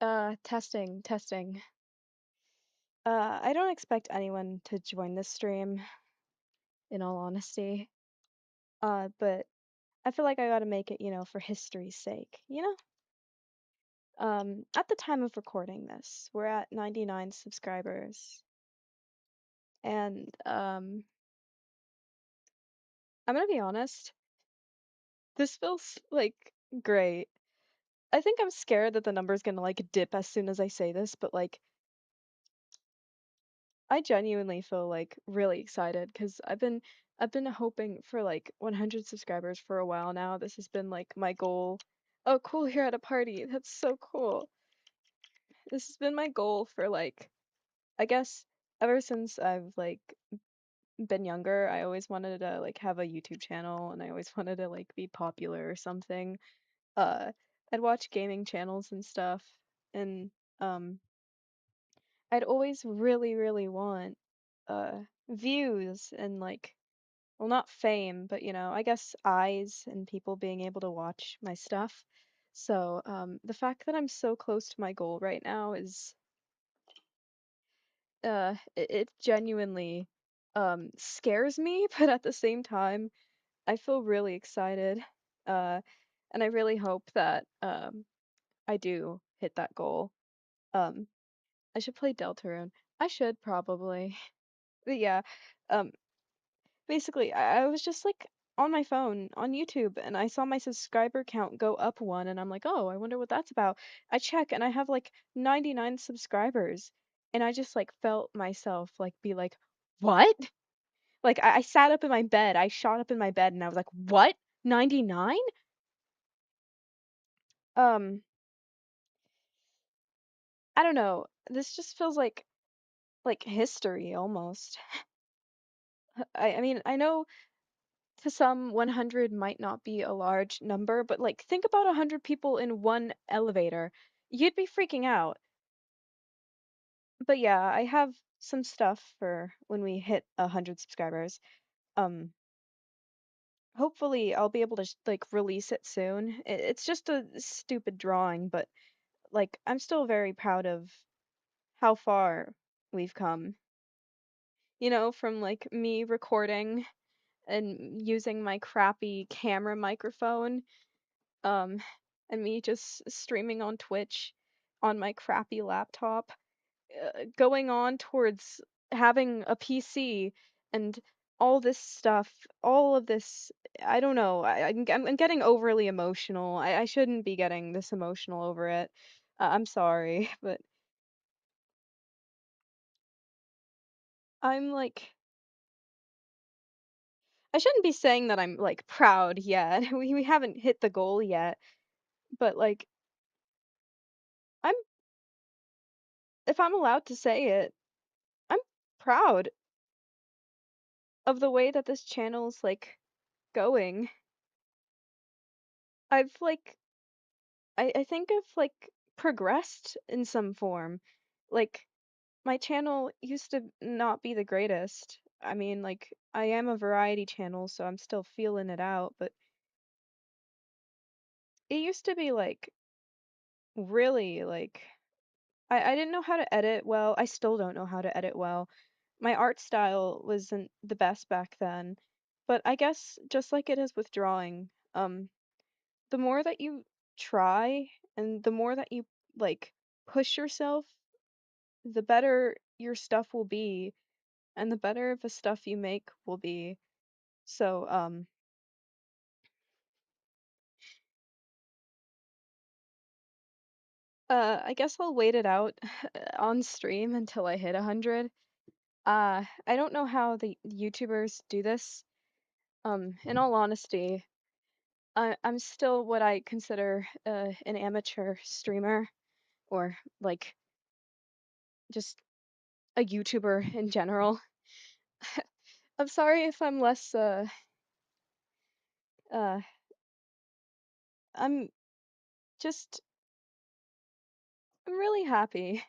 Testing, testing. I don't expect anyone to join this stream, in all honesty. But I feel like I gotta make it, for history's sake, At the time of recording this, we're at 99 subscribers, and, I'm gonna be honest, this feels, like, great. I think I'm scared that the number's gonna, like, dip as soon as I say this, but, like, I genuinely feel like really excited because I've been hoping for like 100 subscribers for a while now. This has been like my goal. Oh, cool, you're at a party. That's so cool. This has been my goal for like I guess ever since I've like been younger. I always wanted to like have a YouTube channel and I always wanted to like be popular or something. Uh I'd watch gaming channels and stuff and um I'd always really want views and like well not fame but I guess eyes and people being able to watch my stuff. So the fact that I'm so close to my goal right now is it genuinely scares me but at the same time I feel really excited. uh and I really hope that I do hit that goal. um I should play Deltarune. I should probably. But yeah, um basically, I was just like on my phone on YouTube and I saw my subscriber count go up one and I'm like, "Oh, I wonder what that's about." I check and I have like 99 subscribers and I just like felt myself like be like, "What?" Like I sat up in my bed. I shot up in my bed and I was like, "What? 99?" Um, I don't know. This just feels like history almost. I mean, I know to some 100 might not be a large number, but like think about 100 people in one elevator. You'd be freaking out. But yeah, I have some stuff for when we hit 100 subscribers. Um, Hopefully I'll be able to like release it soon. It's just a stupid drawing, but like I'm still very proud of how far we've come. From like me recording and using my crappy camera microphone um, and me just streaming on Twitch on my crappy laptop, going on towards having a PC and all this stuff, all of this. I don't know. I'm getting overly emotional. I shouldn't be getting this emotional over it. I'm sorry, but I'm like, I shouldn't be saying that I'm like proud yet. We haven't hit the goal yet, but like, I'm, if I'm allowed to say it, I'm proud of the way that this channel's like going. I've like I think I've like progressed in some form. Like my channel used to not be the greatest. I mean, like I am a variety channel, so I'm still feeling it out, but it used to be like really like I didn't know how to edit well. I still don't know how to edit well. My art style wasn't the best back then. But I guess just like it is with drawing, the more that you try and the more that you like push yourself, the better your stuff will be and the better the stuff you make will be. So, I guess I'll wait it out on stream until I hit 100. I don't know how the YouTubers do this. In all honesty, I'm still what I consider an amateur streamer or like just a YouTuber in general. I'm sorry if I'm less uh I'm just I'm really happy.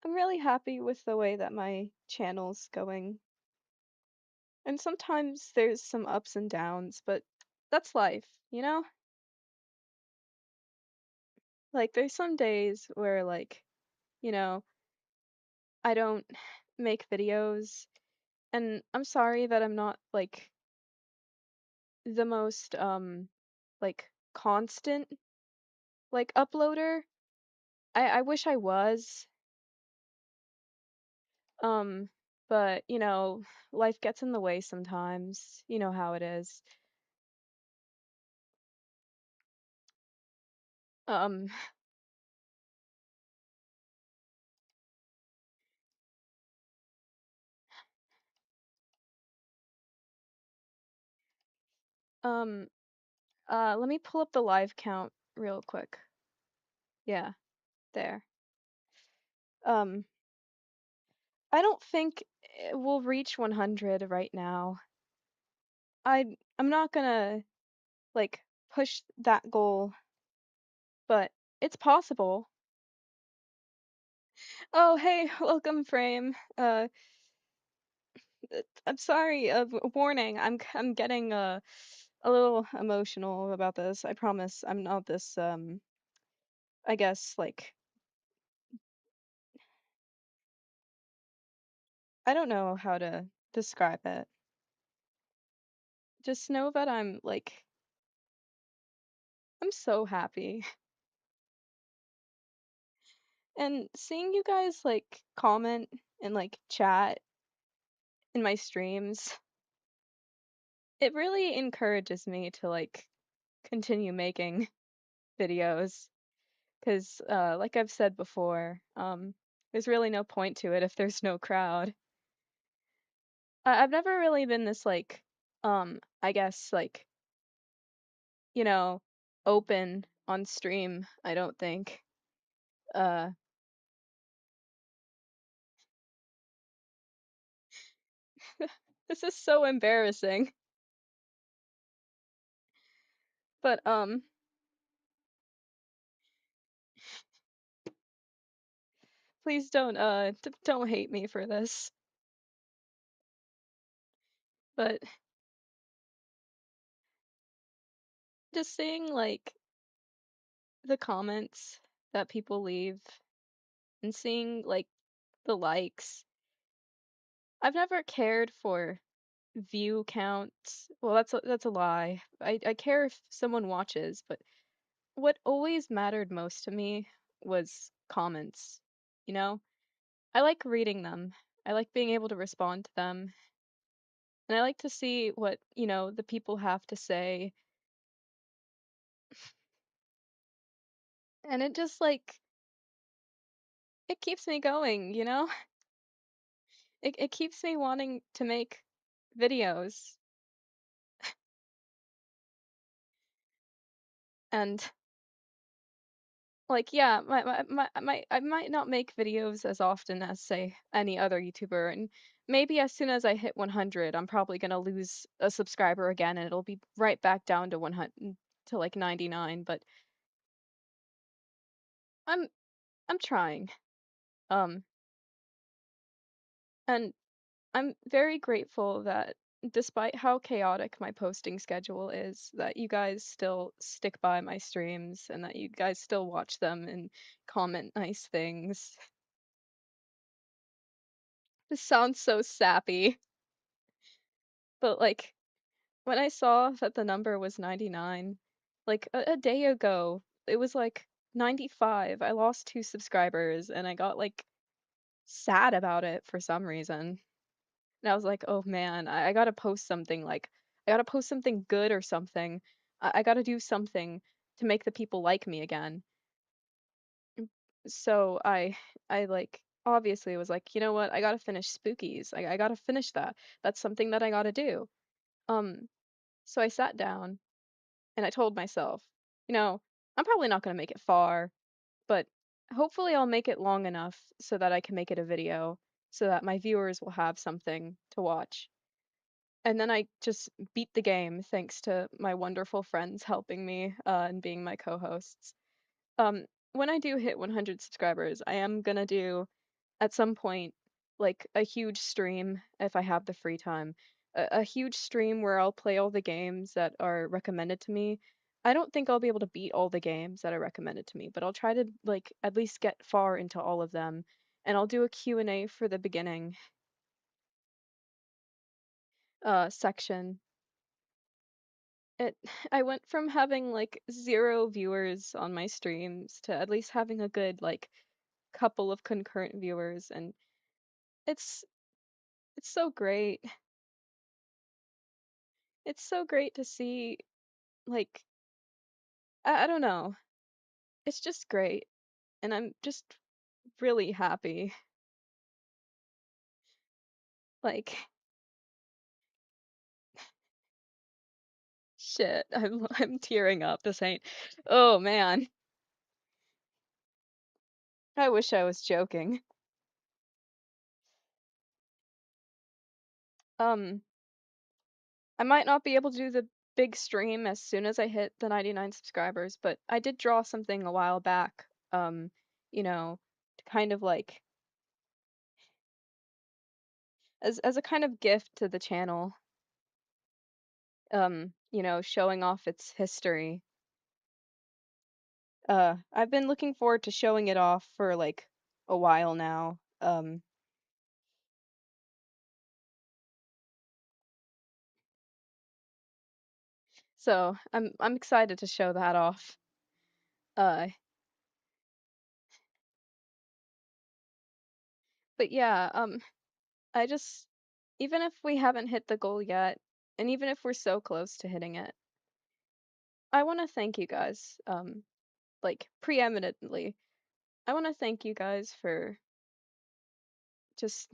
I'm really happy with the way that my channel's going. And sometimes there's some ups and downs, but that's life, you know? Like there's some days where like, you know, I don't make videos and I'm sorry that I'm not like the most like constant like uploader. I wish I was. Um but life gets in the way sometimes. You know how it is. Um um let me pull up the live count real quick. Yeah, there. Um I don't think we'll reach 100 right now. I'm not gonna like push that goal, but it's possible. Oh, hey, welcome, Frame. I'm sorry. Warning. I'm getting a little emotional about this. I promise. I'm not this. I guess like I don't know how to describe it. Just know that I'm so happy, and seeing you guys like comment and like chat in my streams, it really encourages me to like continue making videos. Because, like I've said before, there's really no point to it if there's no crowd. I've never really been this like, I guess like, you know, open on stream, I don't think. Uh, this is so embarrassing. But, please don't hate me for this. But just seeing like the comments that people leave and seeing like the likes, I've never cared for view counts. Well, that's a lie. I care if someone watches, but what always mattered most to me was comments. You know? I like reading them. I like being able to respond to them. And I like to see what, the people have to say. And it just like it keeps me going? It keeps me wanting to make videos. And like yeah, I might not make videos as often as say any other YouTuber, and maybe as soon as I hit 100 I'm probably gonna lose a subscriber again and it'll be right back down to 100 to like 99, but I'm I'm trying. um and I'm very grateful that despite how chaotic my posting schedule is, that you guys still stick by my streams and that you guys still watch them and comment nice things. This sounds so sappy, but like when I saw that the number was 99, like a day ago, it was like 95. I lost 2 subscribers and I got like sad about it for some reason. And I was like, oh man, I gotta post something like, I gotta post something good or something. I gotta do something to make the people like me again. So I like, obviously was like, you know what? I gotta finish Spookies. I gotta finish that. That's something that I gotta do. Um, so I sat down and I told myself, I'm probably not going to make it far, but hopefully I'll make it long enough so that I can make it a video so that my viewers will have something to watch. And then I just beat the game thanks to my wonderful friends helping me and being my co-hosts. Um, when I do hit 100 subscribers, I am gonna do at some point like a huge stream if I have the free time. A huge stream where I'll play all the games that are recommended to me. I don't think I'll be able to beat all the games that are recommended to me, but I'll try to like at least get far into all of them, and I'll do a Q&A for the beginning section. It I went from having like 0 viewers on my streams to at least having a good like couple of concurrent viewers, and it's it's so great. It's so great to see like I don't know. It's just great, and I'm just really happy. Like shit, I'm tearing up. This ain't. Oh man, I wish I was joking. Um, I might not be able to do the big stream as soon as I hit the 99 subscribers, but I did draw something a while back. You know, to kind of like as a kind of gift to the channel. Showing off its history. I've been looking forward to showing it off for like a while now. So I'm excited to show that off. Uh, but yeah, I just even if we haven't hit the goal yet, and even if we're so close to hitting it, I want to thank you guys. Like preeminently, I want to thank you guys for just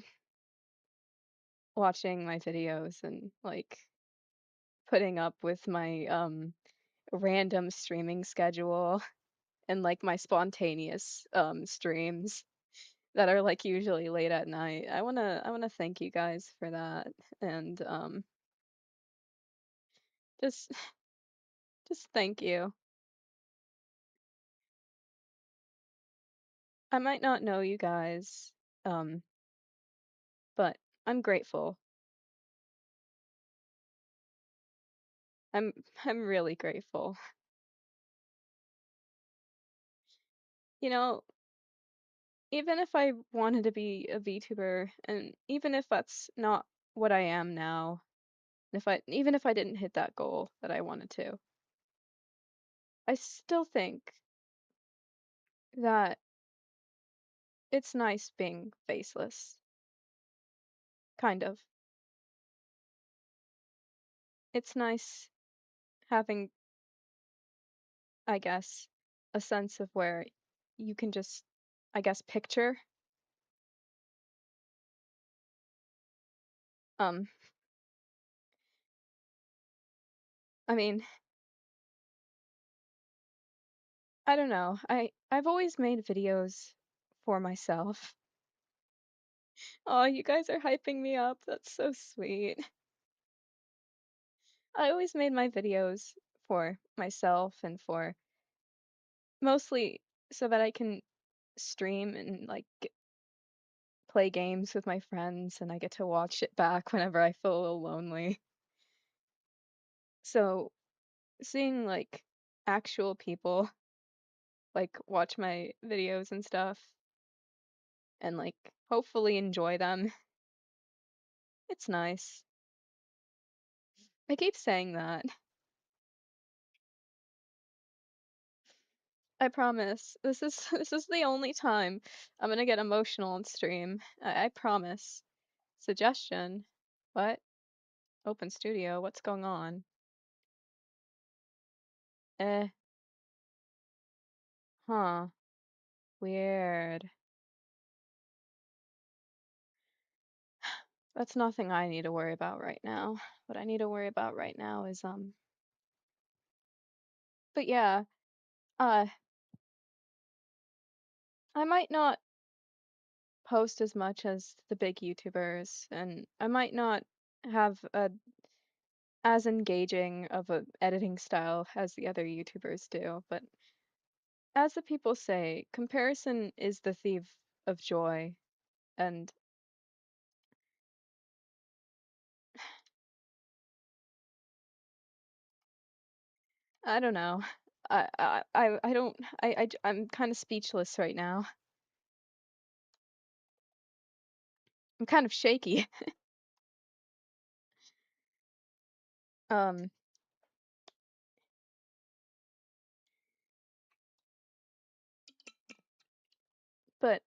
watching my videos and like putting up with my random streaming schedule and like my spontaneous streams that are like usually late at night. I want to thank you guys for that, and just just thank you. I might not know you guys, um but I'm grateful. I'm I'm really grateful. You know, even if I wanted to be a VTuber, and even if that's not what I am now, if I even if I didn't hit that goal that I wanted to, I still think that it's nice being faceless, kind of. It's nice having, I guess, a sense of where you can just, I guess, picture. Um, I mean, I don't know. I've always made videos for myself. Oh, you guys are hyping me up. That's so sweet. I always made my videos for myself and for mostly so that I can stream and like play games with my friends and I get to watch it back whenever I feel a little lonely. So seeing like actual people like watch my videos and stuff and like hopefully enjoy them, it's nice. I keep saying that. I promise. This is the only time I'm gonna get emotional on stream. I promise. Suggestion. What? Open studio. What's going on? Eh. Huh. Weird. That's nothing I need to worry about right now. What I need to worry about right now is but yeah, uh I might not post as much as the big YouTubers, and I might not have a as engaging of a editing style as the other YouTubers do, but as the people say, comparison is the thief of joy, and I don't know. I don't I'm kind of speechless right now. I'm kind of shaky. Um, but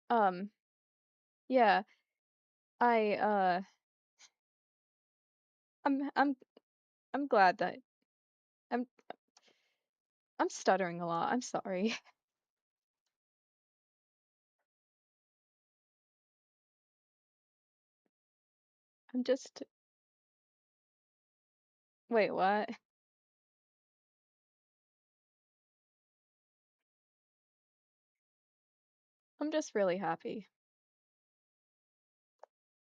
yeah, I I'm I'm glad that I'm I'm stuttering a lot. I'm sorry. I'm just wait, what? I'm just really happy.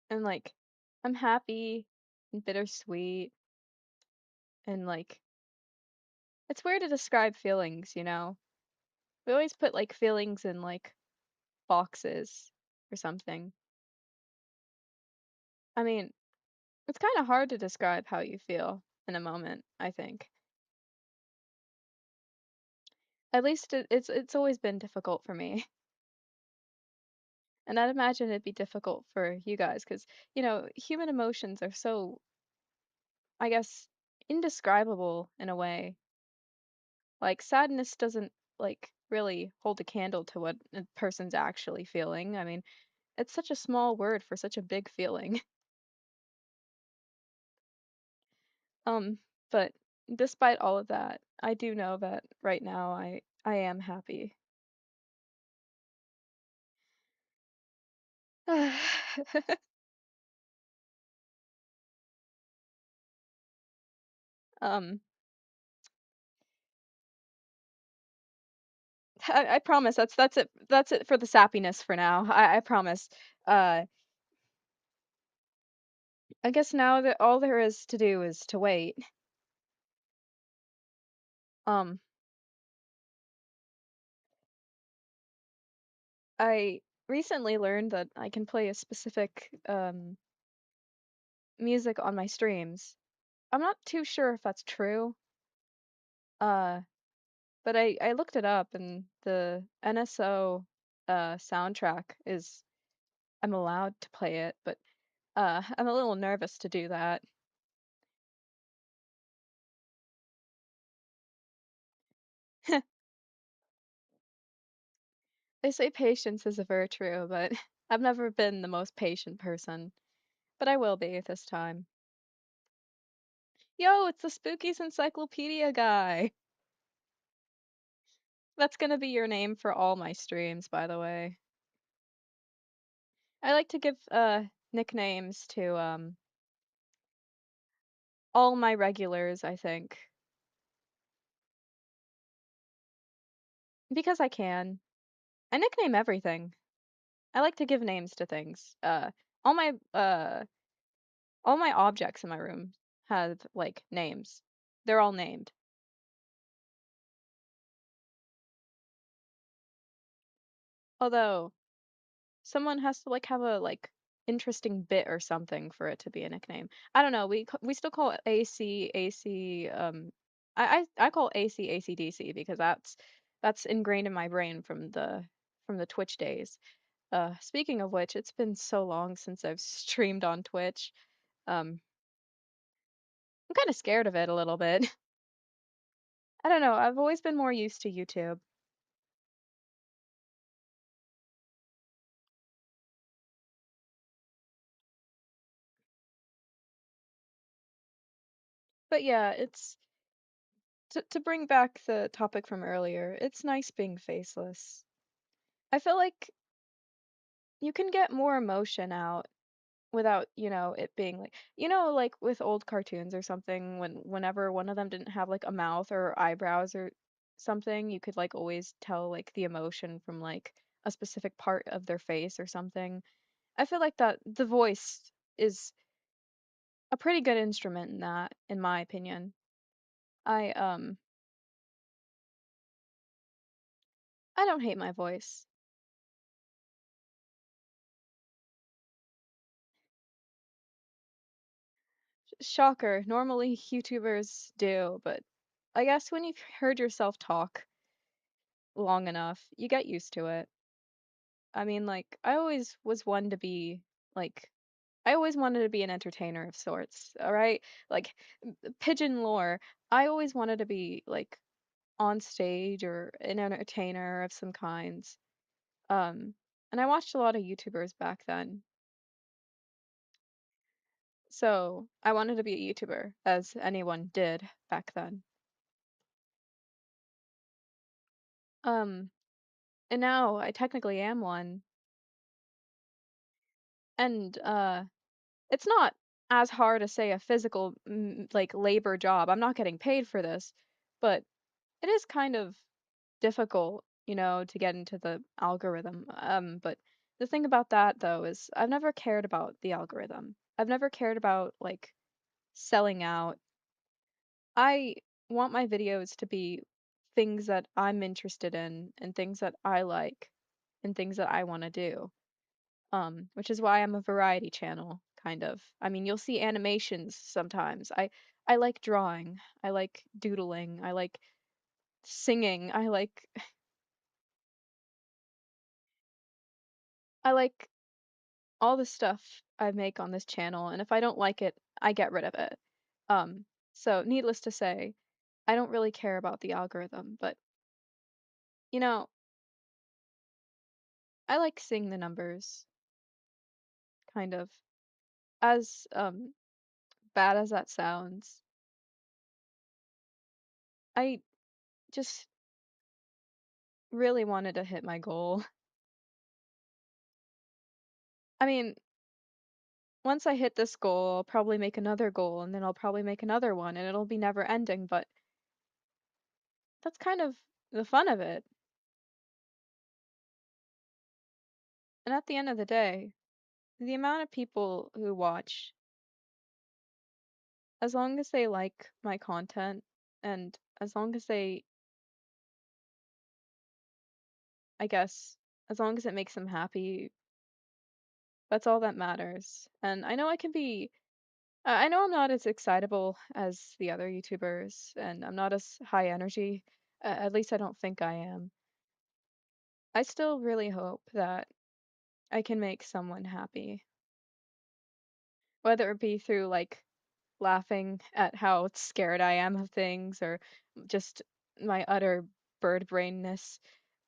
And like I'm happy and bittersweet and like it's weird to describe feelings, you know? We always put like feelings in like boxes or something. I mean, it's kind of hard to describe how you feel in a moment, I think. At least it's always been difficult for me. And I'd imagine it'd be difficult for you guys because, you know, human emotions are so, I guess, indescribable in a way. Like sadness doesn't like really hold a candle to what a person's actually feeling. I mean, it's such a small word for such a big feeling. Um, but despite all of that, I do know that right now I am happy. Um, I promise that's it for the sappiness for now. I promise. Uh, I guess now that all there is to do is to wait. Um, I recently learned that I can play a specific music on my streams. I'm not too sure if that's true. Uh, but I looked it up and the NSO soundtrack is I'm allowed to play it, but I'm a little nervous to do that. They say patience is a virtue, but I've never been the most patient person. But I will be this time. Yo, it's the Spookies Encyclopedia guy. That's gonna be your name for all my streams, by the way. I like to give nicknames to all my regulars, I think. Because I can. I nickname everything. I like to give names to things. All my uh all my objects in my room have like names. They're all named. Although someone has to like have a like interesting bit or something for it to be a nickname. I don't know. We still call it AC I call AC DC because that's ingrained in my brain from the Twitch days. Speaking of which, it's been so long since I've streamed on Twitch. Um I'm kind of scared of it a little bit. I don't know. I've always been more used to YouTube. But yeah, it's to bring back the topic from earlier. It's nice being faceless. I feel like you can get more emotion out without, you know, it being like, you know, like with old cartoons or something, whenever one of them didn't have like a mouth or eyebrows or something, you could like always tell like the emotion from like a specific part of their face or something. I feel like that the voice is a pretty good instrument in that, in my opinion. I I don't hate my voice. Shocker. Normally YouTubers do, but I guess when you've heard yourself talk long enough, you get used to it. I mean, like, I always was one to be like I always wanted to be an entertainer of sorts, all right? Like pigeon lore, I always wanted to be like on stage or an entertainer of some kinds. Um, and I watched a lot of YouTubers back then. So I wanted to be a YouTuber, as anyone did back then. Um, and now I technically am one. And it's not as hard as say a physical like labor job. I'm not getting paid for this, but it is kind of difficult, to get into the algorithm. But the thing about that though is I've never cared about the algorithm. I've never cared about like selling out. I want my videos to be things that I'm interested in and things that I like and things that I want to do. Which is why I'm a variety channel, kind of. I mean, you'll see animations sometimes. I like drawing. I like doodling. I like singing. I like all the stuff I make on this channel, and if I don't like it, I get rid of it. Um, so needless to say, I don't really care about the algorithm, but you know, I like seeing the numbers, kind of. As bad as that sounds, I just really wanted to hit my goal. I mean, once I hit this goal, I'll probably make another goal, and then I'll probably make another one, and it'll be never ending, but that's kind of the fun of it. And at the end of the day, the amount of people who watch, as long as they like my content, and as long as they, I guess, as long as it makes them happy, that's all that matters. And I know I can be, I know I'm not as excitable as the other YouTubers, and I'm not as high energy. At least I don't think I am. I still really hope that I can make someone happy, whether it be through like laughing at how scared I am of things or just my utter bird brainness.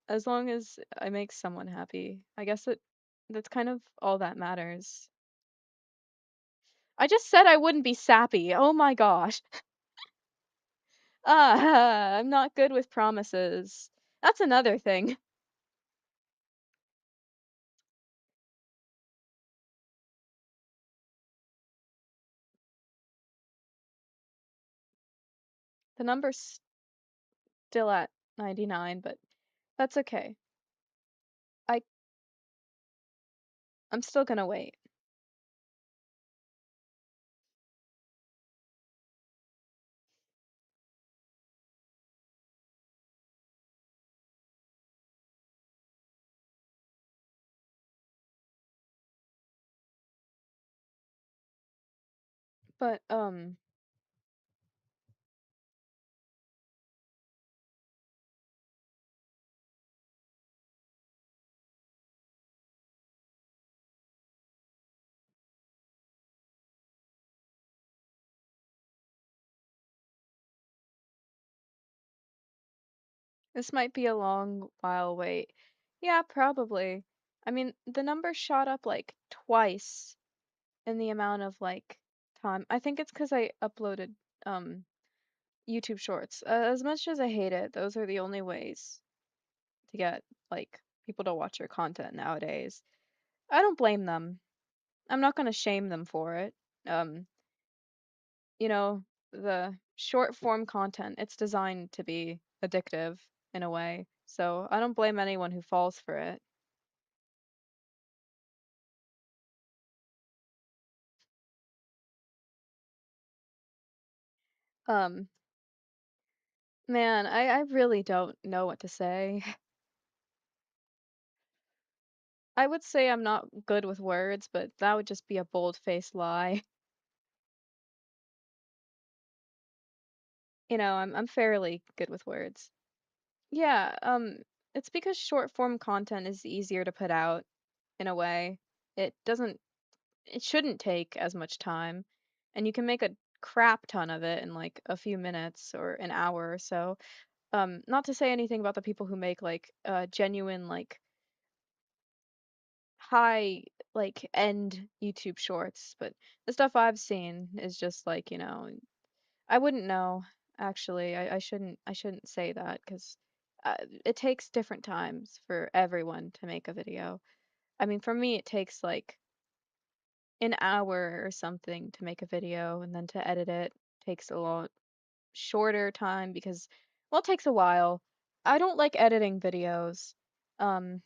As long as I make someone happy, I guess that's kind of all that matters. I just said I wouldn't be sappy. Oh my gosh. I'm not good with promises. That's another thing. The number's still at 99, but that's okay. I I'm still gonna wait. But this might be a long while wait. Yeah, probably. I mean, the number shot up like twice in the amount of like time. I think it's because I uploaded um YouTube Shorts. As much as I hate it, those are the only ways to get like people to watch your content nowadays. I don't blame them. I'm not gonna shame them for it. Um, you know, the short form content, it's designed to be addictive in a way. So I don't blame anyone who falls for it. Um, man, I really don't know what to say. I would say I'm not good with words, but that would just be a bold-faced lie. I'm fairly good with words. Yeah, it's because short form content is easier to put out in a way. It doesn't it shouldn't take as much time, and you can make a crap ton of it in like a few minutes or an hour or so. Not to say anything about the people who make like genuine like high like end YouTube shorts, but the stuff I've seen is just like, I wouldn't know actually. I shouldn't say that because it takes different times for everyone to make a video. I mean, for me, it takes like an hour or something to make a video, and then to edit it takes a lot shorter time because, well, it takes a while. I don't like editing videos. Um,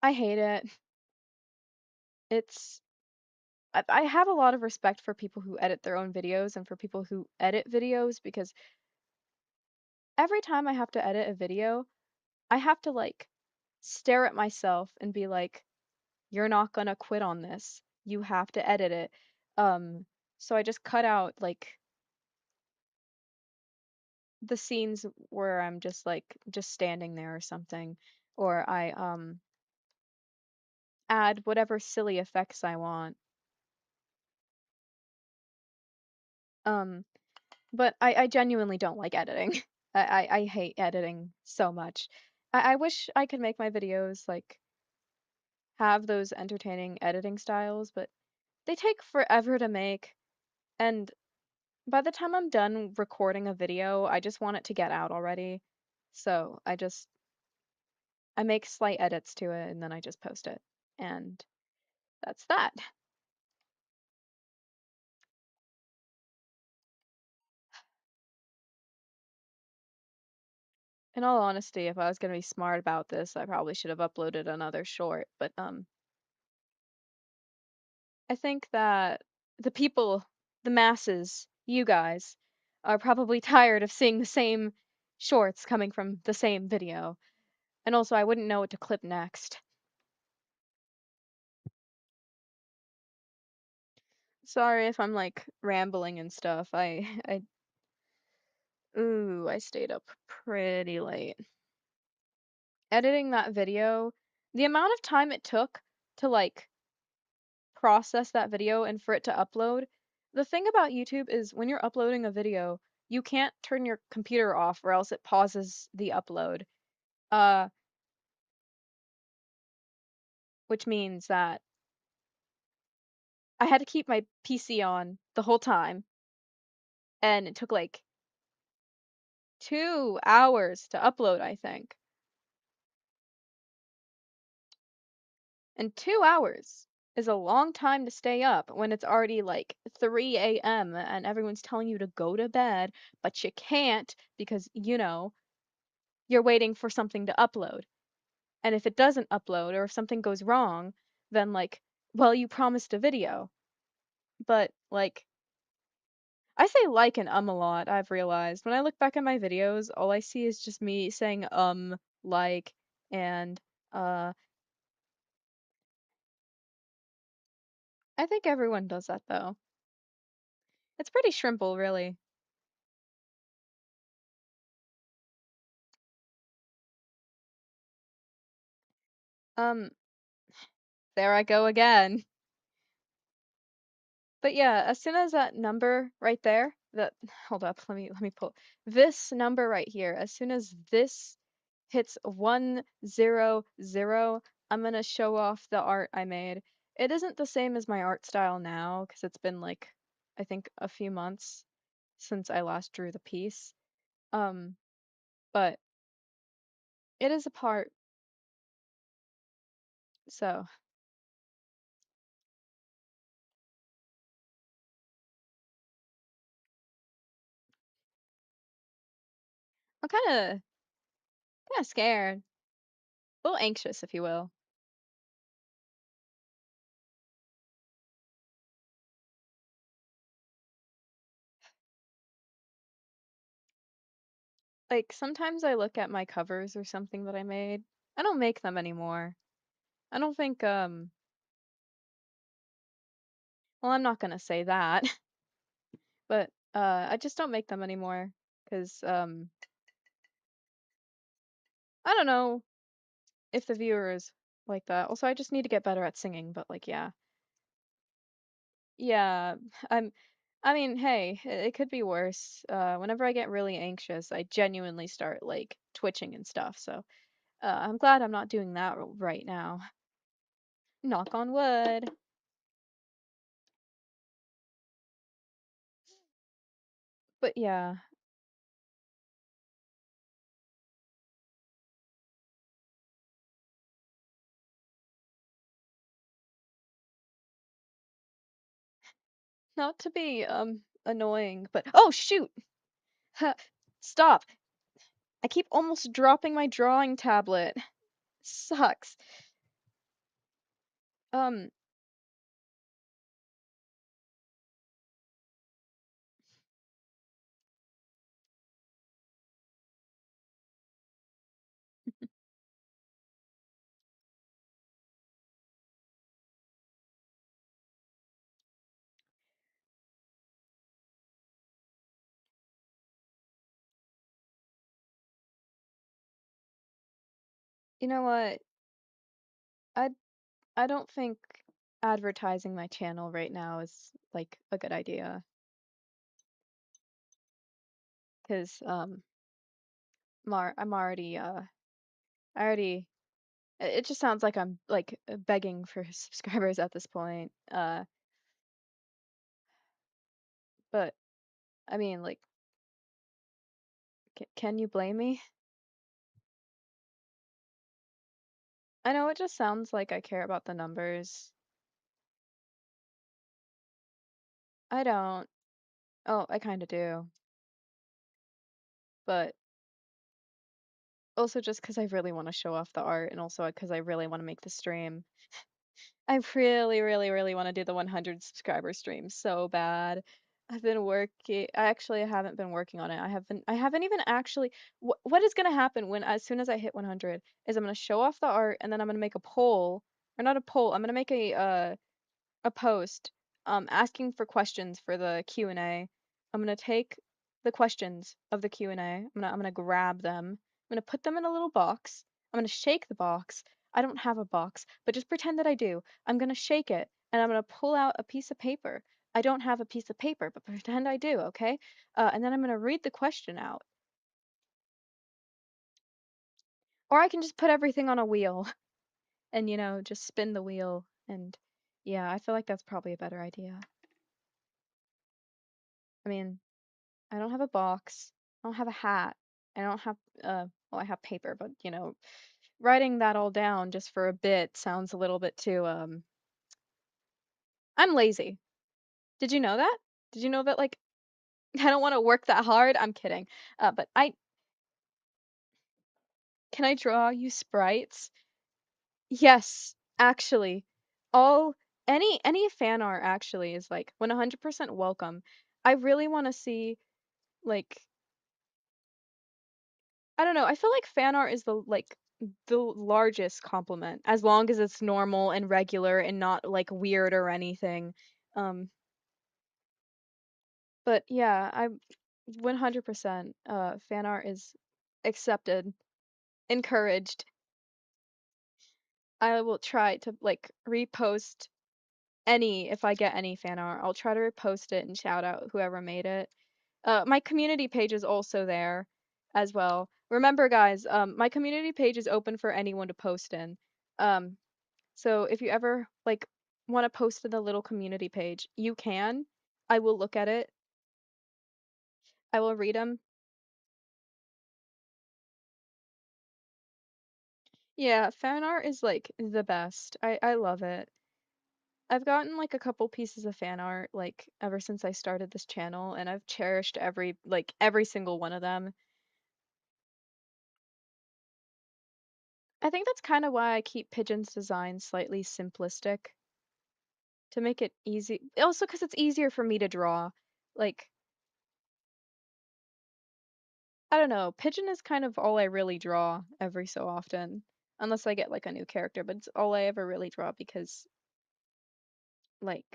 I hate it. It's I have a lot of respect for people who edit their own videos and for people who edit videos because every time I have to edit a video, I have to like stare at myself and be like, you're not gonna quit on this. You have to edit it. Um, so I just cut out like the scenes where I'm just like just standing there or something, or I add whatever silly effects I want. Um, but I genuinely don't like editing. I hate editing so much. I wish I could make my videos like have those entertaining editing styles, but they take forever to make. And by the time I'm done recording a video, I just want it to get out already. So I make slight edits to it and then I just post it. And that's that. In all honesty, if I was going to be smart about this, I probably should have uploaded another short, but I think that the people, the masses, you guys, are probably tired of seeing the same shorts coming from the same video. And also, I wouldn't know what to clip next. Sorry if I'm like rambling and stuff. I stayed up pretty late. Editing that video, the amount of time it took to like process that video and for it to upload. The thing about YouTube is when you're uploading a video, you can't turn your computer off or else it pauses the upload. Uh, which means that I had to keep my PC on the whole time, and it took like 2 hours to upload, I think. And 2 hours is a long time to stay up when it's already like 3 a.m. and everyone's telling you to go to bed, but you can't because, you're waiting for something to upload. And if it doesn't upload or if something goes wrong, then like, well, you promised a video. But like, I say like and a lot, I've realized. When I look back at my videos, all I see is just me saying like, and uh I think everyone does that though. It's pretty shrimple, really. Um, there I go again. But yeah, as soon as that number right there, that hold up, let me pull this number right here. As soon as this hits 100, I'm gonna show off the art I made. It isn't the same as my art style now because it's been like I think a few months since I last drew the piece. Um, but it is a part, so I'm kind of scared, a little anxious, if you will. Like sometimes I look at my covers or something that I made. I don't make them anymore. I don't think well, I'm not gonna say that, but I just don't make them anymore because I don't know if the viewers like that. Also, I just need to get better at singing, but like yeah. Yeah, I'm I mean, hey, it could be worse. Whenever I get really anxious, I genuinely start like twitching and stuff. So, I'm glad I'm not doing that right now. Knock on wood. But yeah, not to be annoying, but oh shoot. Stop. I keep almost dropping my drawing tablet. Sucks. Um, you know what? I I don't think advertising my channel right now is like a good idea because I'm already I already it just sounds like I'm like begging for subscribers at this point. But I mean like can you blame me? I know it just sounds like I care about the numbers. I don't. Oh, I kind of do. But also just because I really want to show off the art and also because I really want to make the stream. I really, really, really want to do the 100 subscriber stream so bad. I've been working. I actually haven't been working on it. I haven't even actually. What is gonna happen when as soon as I hit 100 is I'm gonna show off the art and then I'm gonna make a poll or not a poll. I'm gonna make a post asking for questions for the Q&A. I'm gonna take the questions of the Q&A. I'm gonna grab them. I'm gonna put them in a little box. I'm gonna shake the box. I don't have a box, but just pretend that I do. I'm gonna shake it and I'm gonna pull out a piece of paper. I don't have a piece of paper, but pretend I do, okay? And then I'm gonna read the question out. Or I can just put everything on a wheel and, just spin the wheel. And yeah, I feel like that's probably a better idea. I mean, I don't have a box. I don't have a hat. I don't have well, I have paper, but writing that all down just for a bit sounds a little bit too I'm lazy. Did you know that? Did you know that like I don't want to work that hard? I'm kidding. But I can I draw you sprites? Yes, actually. All any fan art actually is like 100% welcome. I really want to see like I don't know. I feel like fan art is the largest compliment as long as it's normal and regular and not like weird or anything. Um, but yeah, I 100% fan art is accepted, encouraged. I will try to like repost any if I get any fan art. I'll try to repost it and shout out whoever made it. My community page is also there as well. Remember, guys, my community page is open for anyone to post in. Um, so if you ever like want to post to the little community page, you can. I will look at it. I will read them. Yeah, fan art is like the best. I love it. I've gotten like a couple pieces of fan art like ever since I started this channel, and I've cherished every single one of them. I think that's kind of why I keep Pigeon's design slightly simplistic to make it easy. Also, because it's easier for me to draw. Like, I don't know, Pigeon is kind of all I really draw every so often, unless I get like a new character, but it's all I ever really draw because, like,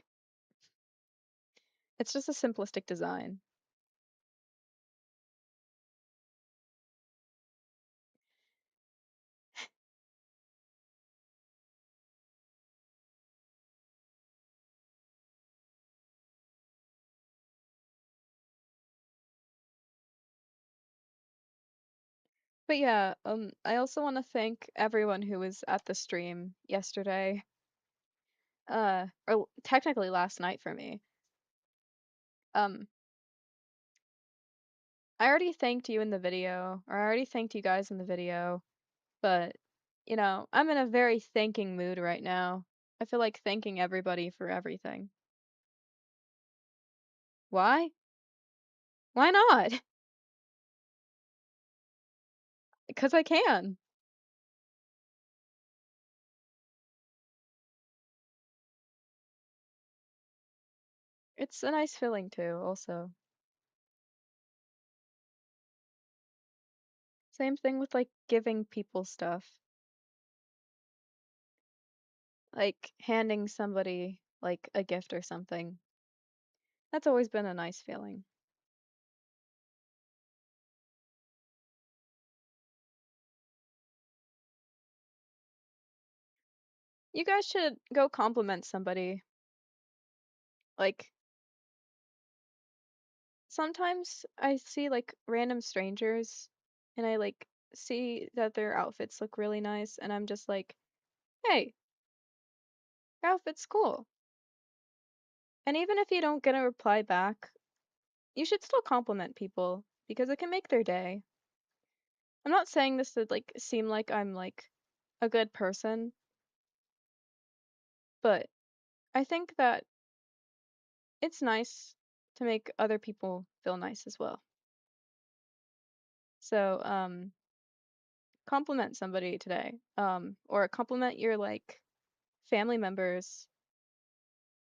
it's just a simplistic design. But yeah, I also want to thank everyone who was at the stream yesterday, or technically last night for me. Um, I already thanked you in the video, or I already thanked you guys in the video, but I'm in a very thanking mood right now. I feel like thanking everybody for everything. Why? Why not? Because I can. It's a nice feeling too, also. Same thing with like giving people stuff. Like handing somebody like a gift or something. That's always been a nice feeling. You guys should go compliment somebody. Like sometimes I see like random strangers and I like see that their outfits look really nice and I'm just like, "Hey, your outfit's cool." And even if you don't get a reply back, you should still compliment people because it can make their day. I'm not saying this to like seem like I'm like a good person, but I think that it's nice to make other people feel nice as well. So, compliment somebody today. Or compliment your like family members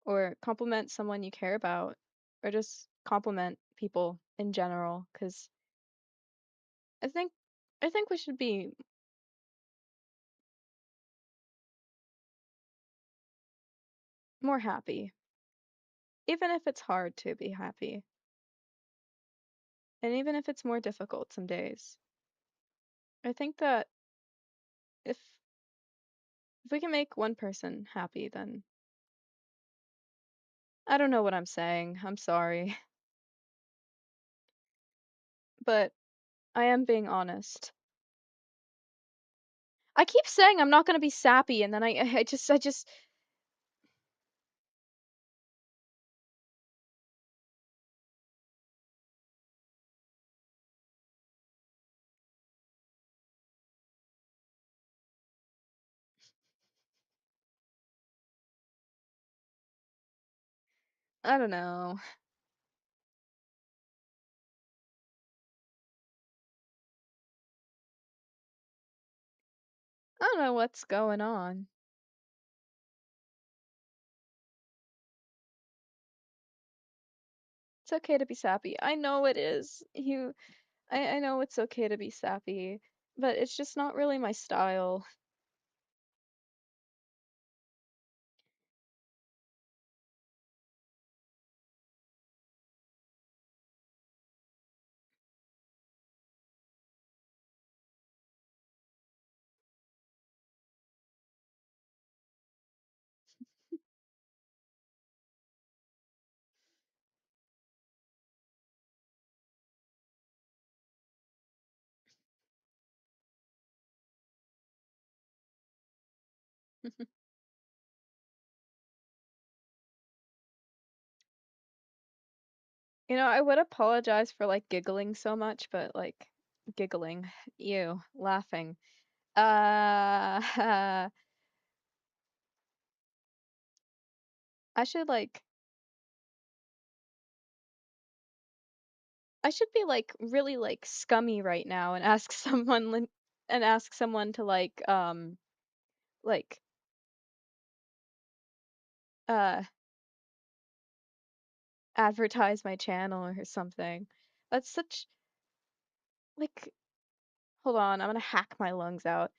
or compliment someone you care about or just compliment people in general 'cause I think I think we should be more happy, even if it's hard to be happy, and even if it's more difficult some days. I think that if if we can make one person happy, then I don't know what I'm saying. I'm sorry, but I am being honest. I keep saying I'm not gonna be sappy, and then I just I don't know. I don't know what's going on. It's okay to be sappy. I know it is. I know it's okay to be sappy, but it's just not really my style. I would apologize for like giggling so much, but like giggling, you laughing. I should like I should be like really like scummy right now and ask someone to like uh advertise my channel or something. That's such like hold on, I'm gonna hack my lungs out.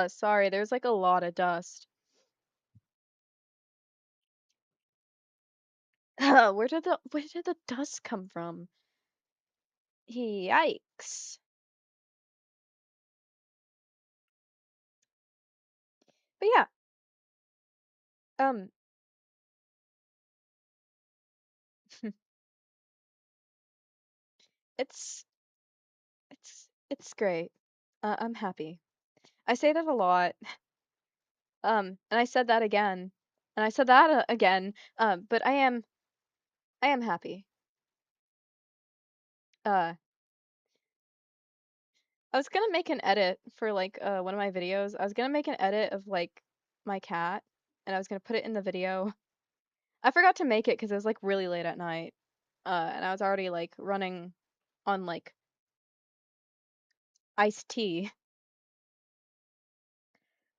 Sorry, there's like a lot of dust. Where did the dust come from? Yikes. But yeah, um It's it's great. I'm happy. I say that a lot. And I said that again. And I said that again. But I am happy. Uh, I was gonna make an edit for like one of my videos. I was gonna make an edit of like my cat, and I was gonna put it in the video. I forgot to make it because it was like really late at night. And I was already like running on like iced tea.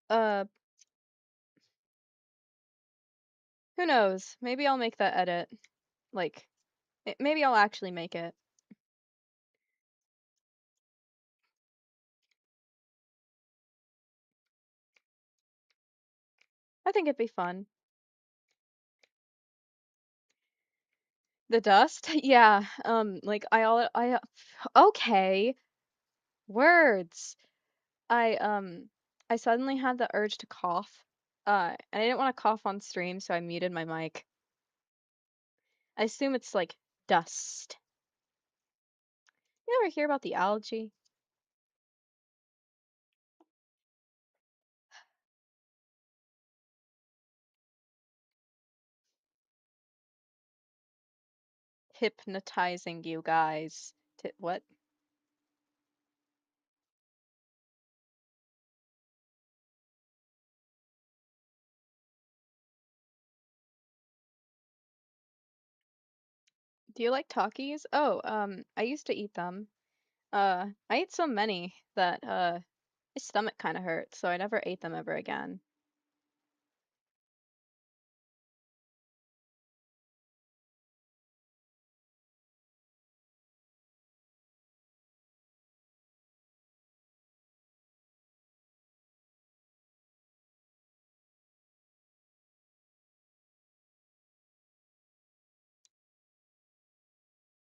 Uh, who knows? Maybe I'll make that edit. Like, maybe I'll actually make it. I think it'd be fun. The dust? Yeah. Like okay. Words. I I suddenly had the urge to cough. And I didn't want to cough on stream, so I muted my mic. I assume it's like dust. You ever hear about the algae? Hypnotizing you guys. What? Do you like Takis? Oh, I used to eat them. I ate so many that my stomach kind of hurt, so I never ate them ever again.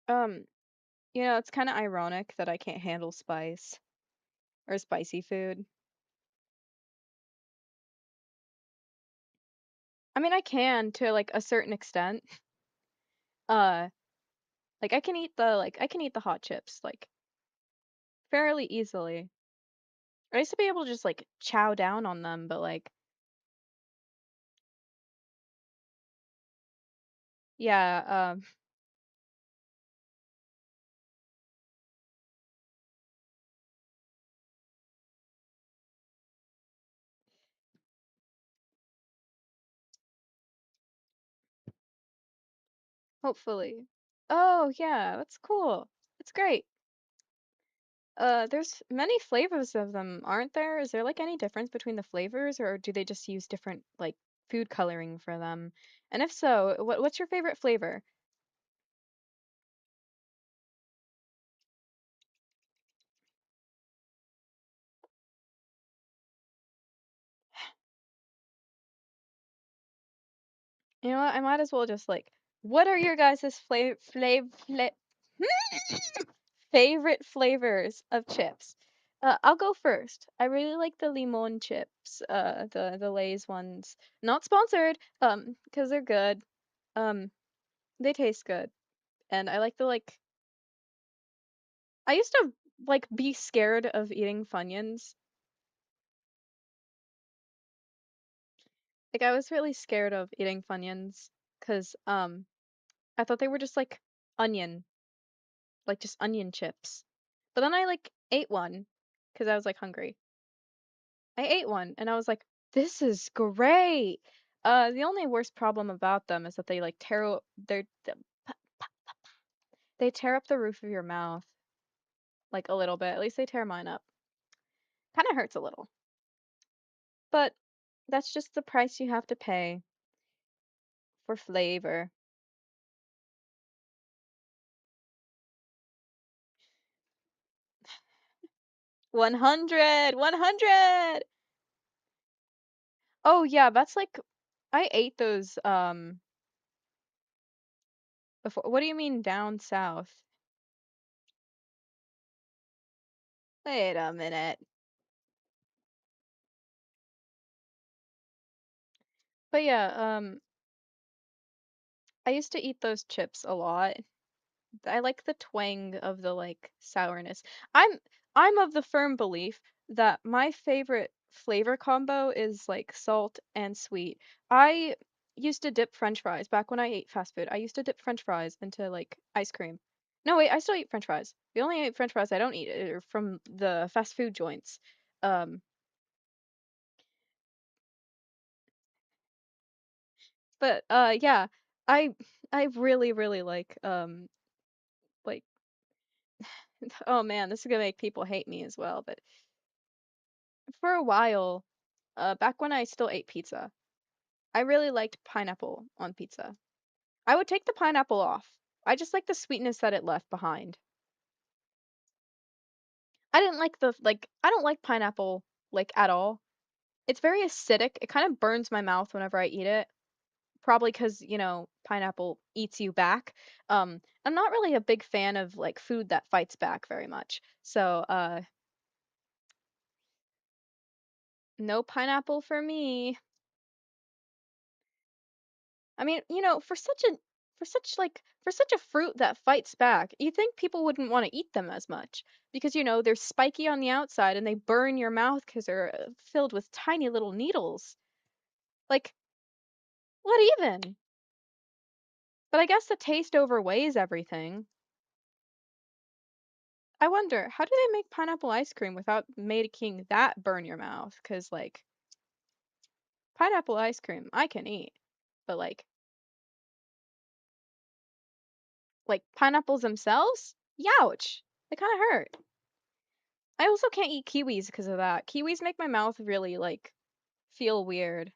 Um, it's kind of ironic that I can't handle spice or spicy food. I mean, I can to like a certain extent. Uh, like I can eat the hot chips like fairly easily. I used to be able to just like chow down on them, but like yeah, hopefully. Oh, yeah, that's cool. It's great. There's many flavors of them, aren't there? Is there like any difference between the flavors, or do they just use different like food coloring for them? And if so, what's your favorite flavor? You know what? I might as well just like, what are your guys' favorite flavors of chips? I'll go first. I really like the limon chips, the Lay's ones. Not sponsored, because they're good. Um, they taste good. And I like the like I used to like be scared of eating Funyuns. Like I was really scared of eating Funyuns because I thought they were just like onion, like just onion chips. But then I like ate one because I was like hungry. I ate one and I was like, this is great. The only worst problem about them is that they like they tear up the roof of your mouth like a little bit. At least they tear mine up. Kind of hurts a little. But that's just the price you have to pay for flavor. 100! 100! Oh yeah, that's like I ate those before. What do you mean down south? Wait a minute. But yeah, I used to eat those chips a lot. I like the twang of the like sourness. I'm I'm of the firm belief that my favorite flavor combo is like salt and sweet. I used to dip French fries back when I ate fast food. I used to dip French fries into like ice cream. No, wait, I still eat French fries. The only French fries I don't eat are from the fast food joints. Um, but yeah, I I really like oh man, this is gonna make people hate me as well, but for a while, back when I still ate pizza, I really liked pineapple on pizza. I would take the pineapple off. I just like the sweetness that it left behind. I didn't like I don't like pineapple like at all. It's very acidic. It kind of burns my mouth whenever I eat it. Probably because, you know, pineapple eats you back. I'm not really a big fan of like food that fights back very much. So, no pineapple for me. I mean, you know, for such a fruit that fights back, you think people wouldn't want to eat them as much because you know, they're spiky on the outside and they burn your mouth because they're filled with tiny little needles. Like, what even? But I guess the taste overweighs everything. I wonder, how do they make pineapple ice cream without making that burn your mouth? Because like pineapple ice cream I can eat, but like pineapples themselves, youch, they kind of hurt. I also can't eat kiwis because of that. Kiwis make my mouth really like feel weird.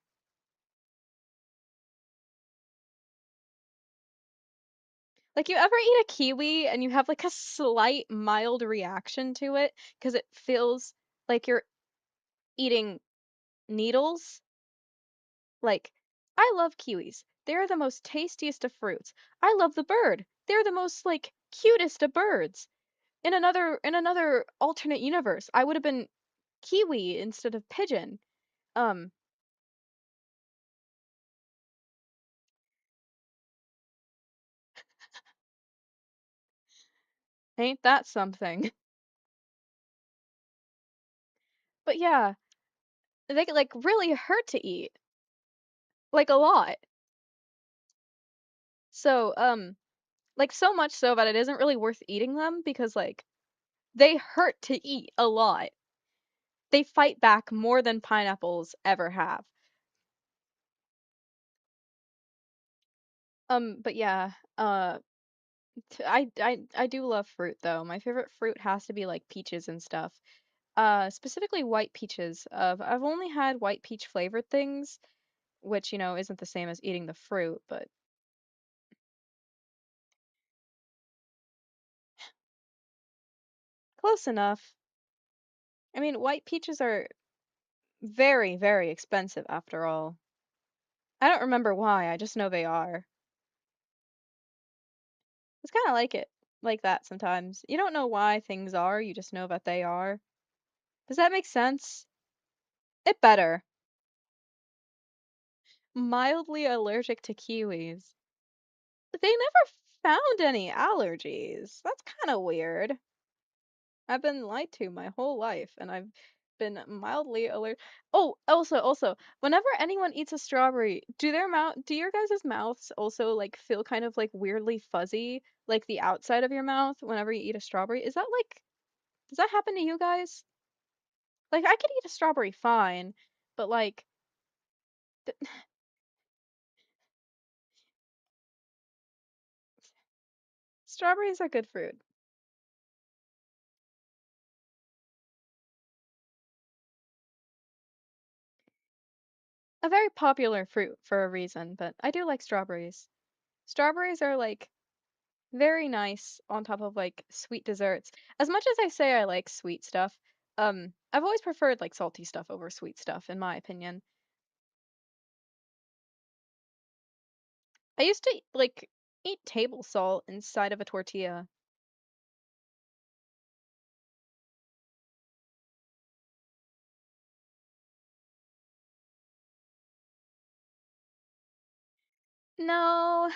Like you ever eat a kiwi and you have like a slight mild reaction to it because it feels like you're eating needles? Like I love kiwis. They're the most tastiest of fruits. I love the bird. They're the most like cutest of birds. In another alternate universe, I would have been kiwi instead of pigeon. Um, ain't that something? But yeah, they like really hurt to eat. Like a lot. So, like so much so that it isn't really worth eating them because like they hurt to eat a lot. They fight back more than pineapples ever have. But yeah, I do love fruit though. My favorite fruit has to be like peaches and stuff. Specifically white peaches. I've only had white peach flavored things, which you know isn't the same as eating the fruit, but close enough. I mean, white peaches are very expensive after all. I don't remember why, I just know they are. It's kind of like that sometimes. You don't know why things are, you just know that they are. Does that make sense? It better. Mildly allergic to kiwis. They never found any allergies. That's kind of weird. I've been lied to my whole life, and I've been mildly allergic. Oh, also, whenever anyone eats a strawberry, do your guys' mouths also like feel kind of like weirdly fuzzy, like the outside of your mouth whenever you eat a strawberry? Is that like, does that happen to you guys? Like, I could eat a strawberry fine, but like, th- strawberries are good fruit. A very popular fruit for a reason, but I do like strawberries. Strawberries are like very nice on top of like sweet desserts. As much as I say I like sweet stuff, I've always preferred like salty stuff over sweet stuff, in my opinion. I used to like eat table salt inside of a tortilla. No,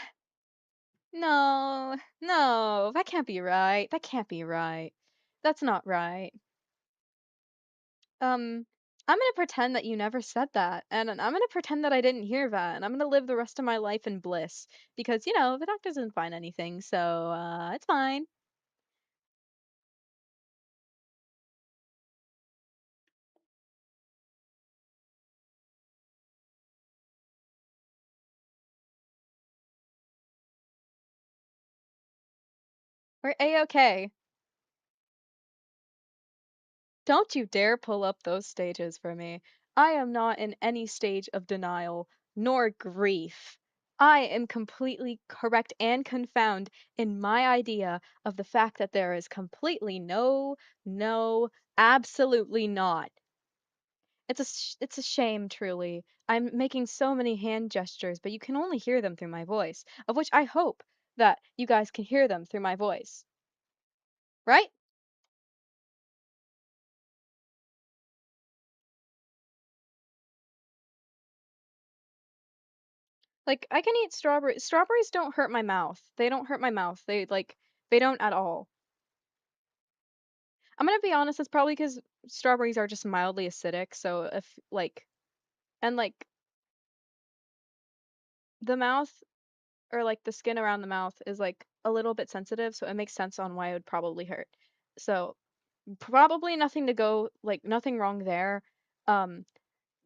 No, no, that can't be right. That can't be right. That's not right. Um, I'm gonna pretend that you never said that, and I'm gonna pretend that I didn't hear that, and I'm gonna live the rest of my life in bliss because, the doctor didn't find anything, so it's fine. We're a-okay. Don't you dare pull up those stages for me. I am not in any stage of denial nor grief. I am completely correct and confound in my idea of the fact that there is completely no, absolutely not. It's a shame, truly. I'm making so many hand gestures, but you can only hear them through my voice, of which I hope that you guys can hear them through my voice. Right? Like I can eat strawberries. Strawberries don't hurt my mouth. They don't hurt my mouth. They don't at all. I'm gonna be honest, it's probably because strawberries are just mildly acidic, so if and like the mouth or like the skin around the mouth is like a little bit sensitive, so it makes sense on why it would probably hurt. So probably nothing to go like nothing wrong there. Um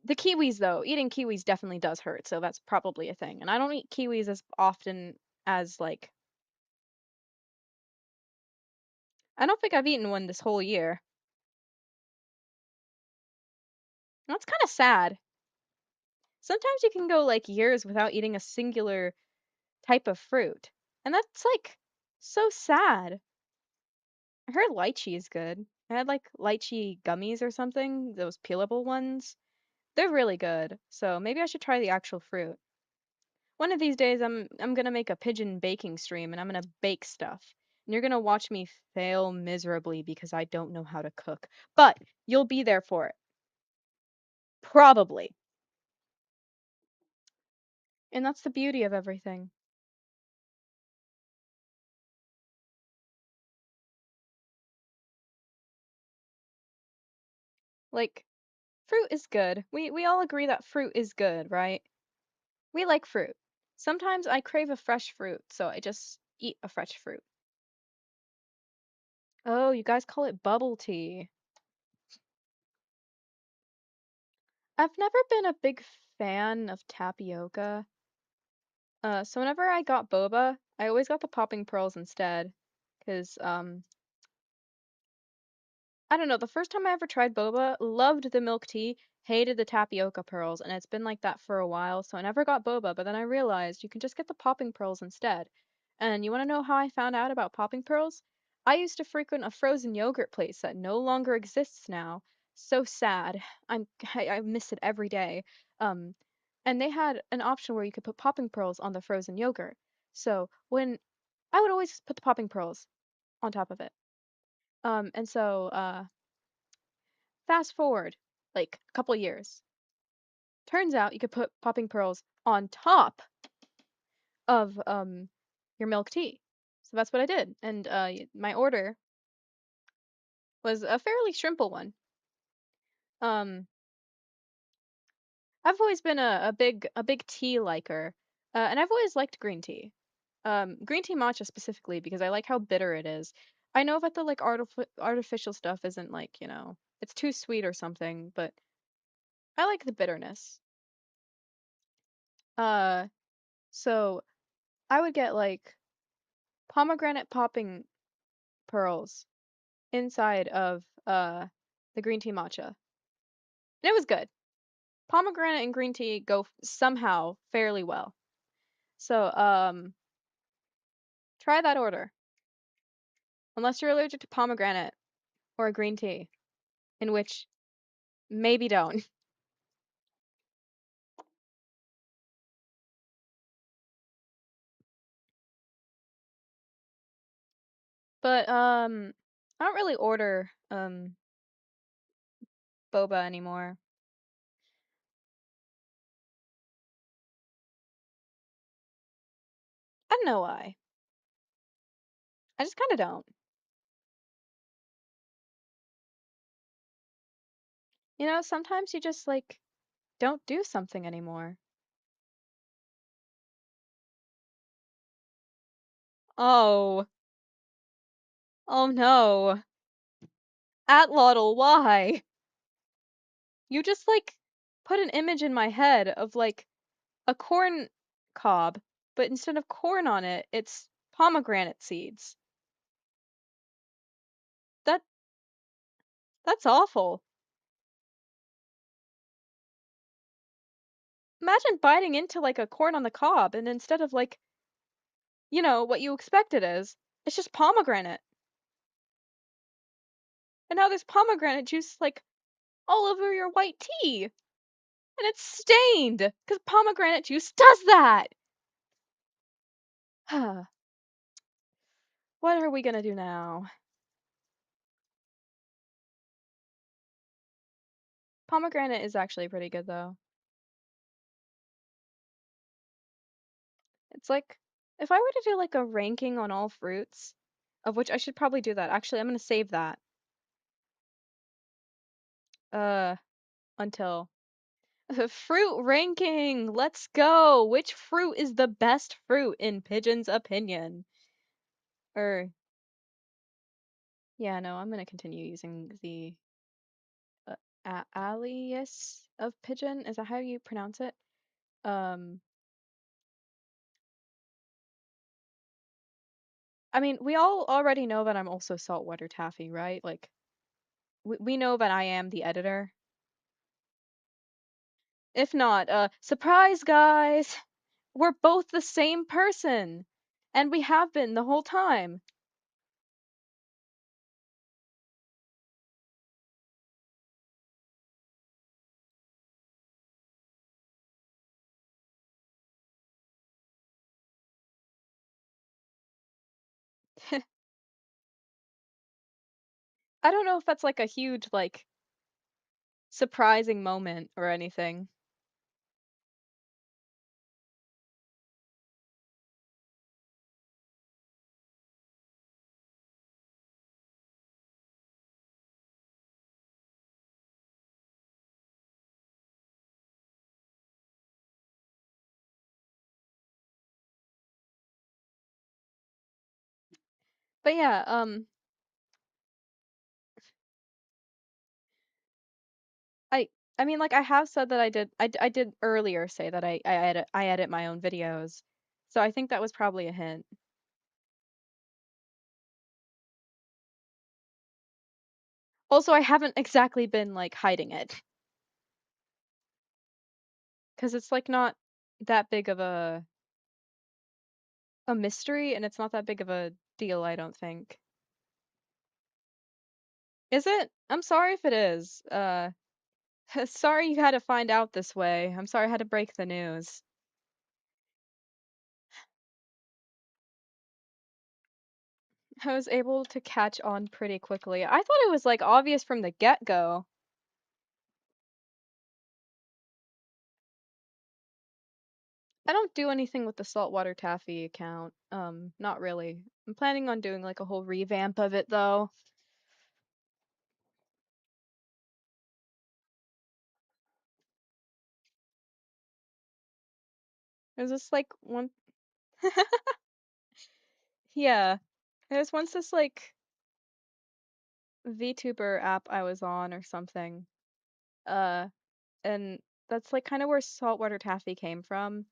the kiwis though, eating kiwis definitely does hurt, so that's probably a thing. And I don't eat kiwis as often as like I don't think I've eaten one this whole year. That's kind of sad. Sometimes you can go like years without eating a singular type of fruit. And that's like so sad. I heard lychee is good. I had like lychee gummies or something, those peelable ones. They're really good. So maybe I should try the actual fruit. One of these days I'm gonna make a pigeon baking stream and I'm gonna bake stuff. And you're gonna watch me fail miserably because I don't know how to cook. But you'll be there for it. Probably. And that's the beauty of everything. Like, fruit is good. We all agree that fruit is good, right? We like fruit. Sometimes I crave a fresh fruit, so I just eat a fresh fruit. Oh, you guys call it bubble tea. I've never been a big fan of tapioca. So whenever I got boba, I always got the popping pearls instead. 'Cause I don't know, the first time I ever tried boba, loved the milk tea, hated the tapioca pearls, and it's been like that for a while, so I never got boba, but then I realized you can just get the popping pearls instead. And you want to know how I found out about popping pearls? I used to frequent a frozen yogurt place that no longer exists now. So sad. I miss it every day. Um, and they had an option where you could put popping pearls on the frozen yogurt. So when I would always put the popping pearls on top of it. Fast forward like a couple years. Turns out you could put popping pearls on top of your milk tea. So that's what I did. And my order was a fairly simple one. Um I've always been a big tea liker. And I've always liked green tea. Green tea matcha specifically because I like how bitter it is. I know that the like artificial stuff isn't like, it's too sweet or something, but I like the bitterness. Uh so I would get like pomegranate popping pearls inside of the green tea matcha. And it was good. Pomegranate and green tea go somehow fairly well. So try that order. Unless you're allergic to pomegranate or green tea, in which maybe don't. But I don't really order boba anymore. I don't know why. I just kind of don't. You know, sometimes you just like don't do something anymore. Oh, oh no. Atlautl, why? You just like put an image in my head of like a corn cob, but instead of corn on it, it's pomegranate seeds. That that's awful. Imagine biting into like a corn on the cob and instead of like, what you expect it is, it's just pomegranate. And now there's pomegranate juice like all over your white tea. And it's stained because pomegranate juice does that. What are we gonna do now? Pomegranate is actually pretty good though. It's like if I were to do like a ranking on all fruits, of which I should probably do that. Actually, I'm gonna save that. Uh, until fruit ranking. Let's go. Which fruit is the best fruit in Pigeon's opinion? Or yeah, no, I'm gonna continue using the alias of Pigeon. Is that how you pronounce it? Um, I mean, we all already know that I'm also Saltwater Taffy, right? Like, we know that I am the editor. If not, surprise, guys! We're both the same person! And we have been the whole time. I don't know if that's like a huge, like, surprising moment or anything. But yeah, I I mean, like, I have said that I did earlier say that I edit my own videos. So I think that was probably a hint. Also, I haven't exactly been, like, hiding it. Because it's, like, not that big of a mystery, and it's not that big of a deal, I don't think. Is it? I'm sorry if it is. Sorry you had to find out this way. I'm sorry I had to break the news. I was able to catch on pretty quickly. I thought it was, like, obvious from the get-go. I don't do anything with the Saltwater Taffy account. Not really. I'm planning on doing, like, a whole revamp of it, though. There's this, like, one. Yeah. There's once this, like, VTuber app I was on or something. Uh, and that's, like, kind of where Saltwater Taffy came from.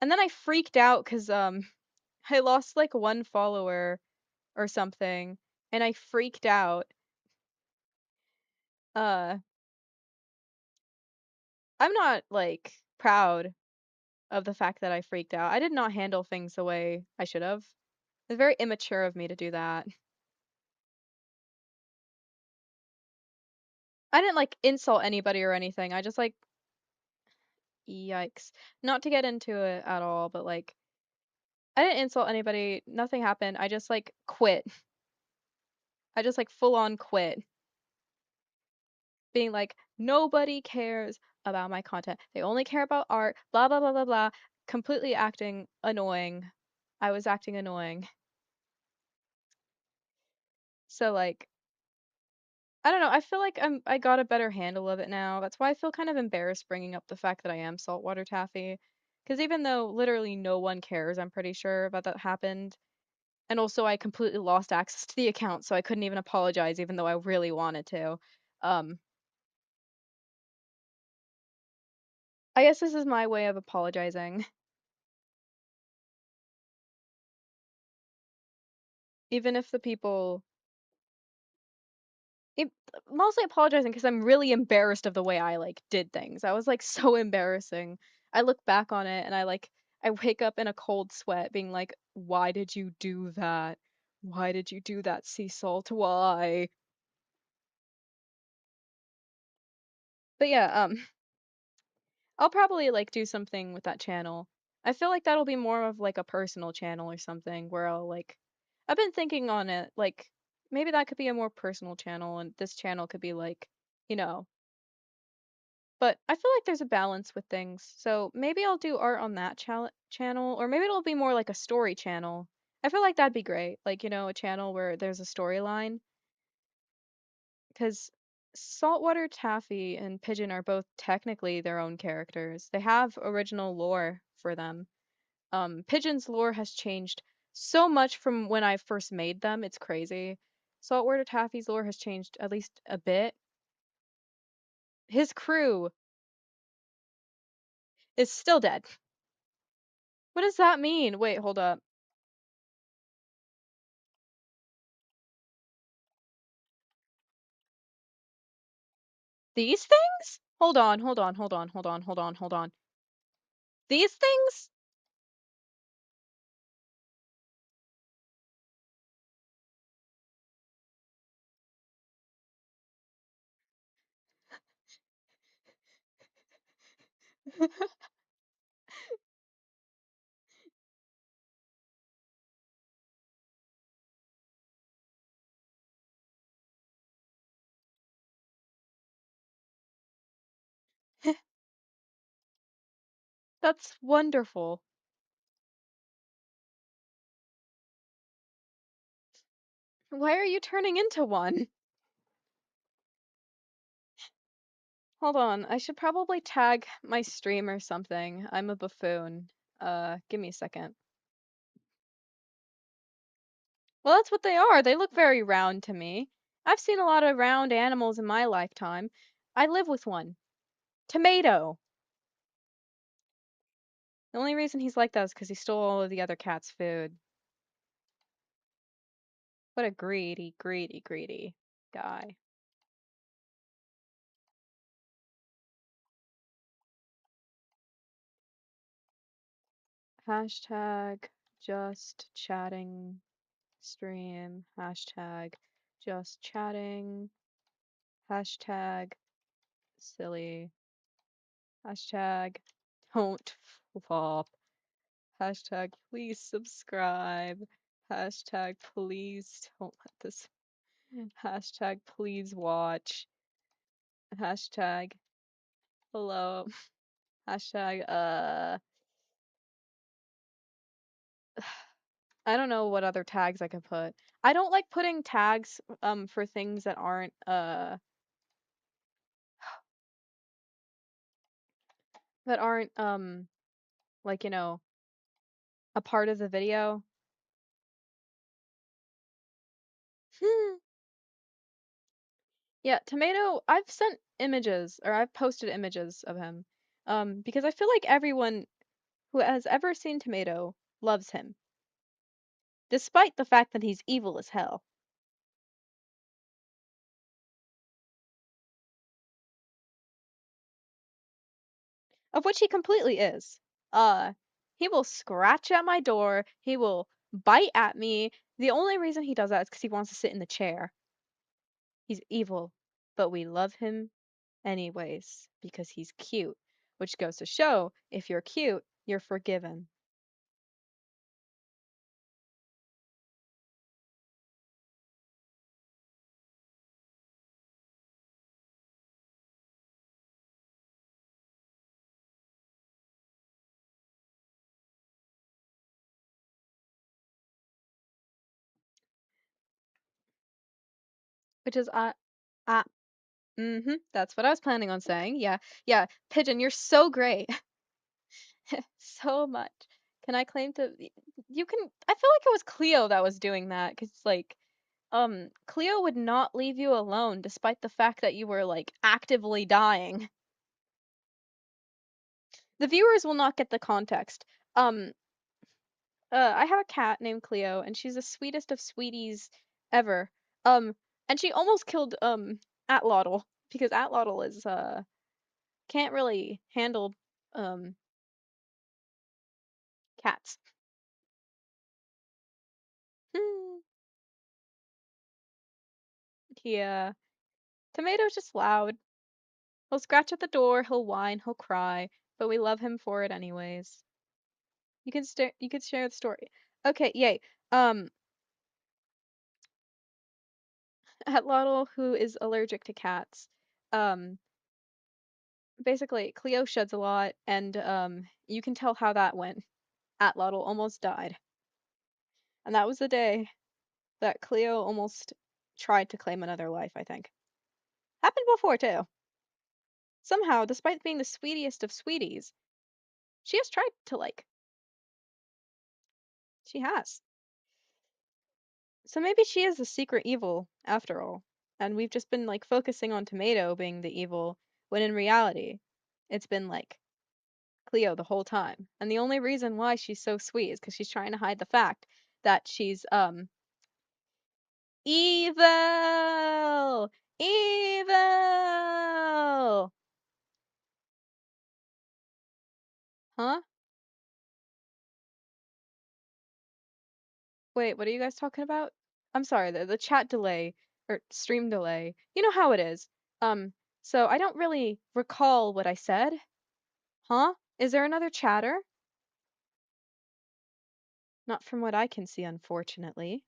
And then I freaked out because, I lost, like, one follower or something, and I freaked out. Uh, I'm not, like, proud of the fact that I freaked out. I did not handle things the way I should have. It's very immature of me to do that. I didn't, like, insult anybody or anything. I just, like, yikes. Not to get into it at all, but, like, I didn't insult anybody. Nothing happened. I just, like, quit. I just, like, full on quit. Being like, nobody cares about my content. They only care about art, blah, blah, blah, blah, blah. Completely acting annoying. I was acting annoying. So like I don't know, I feel like I got a better handle of it now. That's why I feel kind of embarrassed bringing up the fact that I am saltwater taffy. Because even though literally no one cares, I'm pretty sure about that happened. And also I completely lost access to the account, so I couldn't even apologize even though I really wanted to. Um, I guess this is my way of apologizing. Even if the people it, mostly apologizing because I'm really embarrassed of the way I like did things. I was like so embarrassing. I look back on it and I wake up in a cold sweat being like, why did you do that? Why did you do that, sea salt? Why? But yeah, I'll probably like do something with that channel. I feel like that'll be more of like a personal channel or something where I'll like I've been thinking on it, like maybe that could be a more personal channel and this channel could be like, you know, but I feel like there's a balance with things. So maybe I'll do art on that channel, or maybe it'll be more like a story channel. I feel like that'd be great. Like, a channel where there's a storyline. Because Saltwater Taffy and Pigeon are both technically their own characters. They have original lore for them. Pigeon's lore has changed so much from when I first made them. It's crazy. Saltwater Taffy's lore has changed at least a bit. His crew is still dead. What does that mean? Wait, hold up. These things? Hold on, hold on, hold on, hold on, hold on, hold on. These things? That's wonderful. Why are you turning into one? Hold on, I should probably tag my stream or something. I'm a buffoon. Give me a second. Well, that's what they are. They look very round to me. I've seen a lot of round animals in my lifetime. I live with one. Tomato. The only reason he's like that is because he stole all of the other cats' food. What a greedy, greedy, greedy guy. Hashtag just chatting stream. Hashtag just chatting. Hashtag silly. Hashtag don't flop. Hashtag please subscribe. Hashtag please don't let this. Hashtag please watch. Hashtag hello. Hashtag I don't know what other tags I could put. I don't like putting tags for things that aren't like a part of the video. Yeah, Tomato, I've sent images or I've posted images of him. Because I feel like everyone who has ever seen Tomato loves him, despite the fact that he's evil as hell, of which he completely is. Uh, he will scratch at my door, he will bite at me. The only reason he does that is because he wants to sit in the chair. He's evil, but we love him anyways because he's cute, which goes to show if you're cute, you're forgiven. which is uh that's what I was planning on saying. Yeah. Yeah, Pigeon, you're so great. So much. Can I claim to you can I feel like it was Cleo that was doing that cuz like Cleo would not leave you alone despite the fact that you were like actively dying. The viewers will not get the context. Um I have a cat named Cleo and she's the sweetest of sweeties ever. Um and she almost killed Atlautl because Atlautl is can't really handle um cats. Yeah. Tomato's just loud. He'll scratch at the door, he'll whine, he'll cry, but we love him for it anyways. You can share the story. Okay, yay. Um Atlautl, who is allergic to cats. Um Basically Cleo sheds a lot and you can tell how that went. Atlautl almost died. And that was the day that Cleo almost tried to claim another life, I think. Happened before too. Somehow, despite being the sweetest of sweeties, she has tried to like she has. So maybe she is the secret evil after all. And we've just been like focusing on Tomato being the evil when in reality it's been like Cleo the whole time. And the only reason why she's so sweet is because she's trying to hide the fact that she's evil. Evil. Huh? Wait, what are you guys talking about? I'm sorry, the chat delay or stream delay. You know how it is. Um, so I don't really recall what I said. Huh? Is there another chatter? Not from what I can see, unfortunately.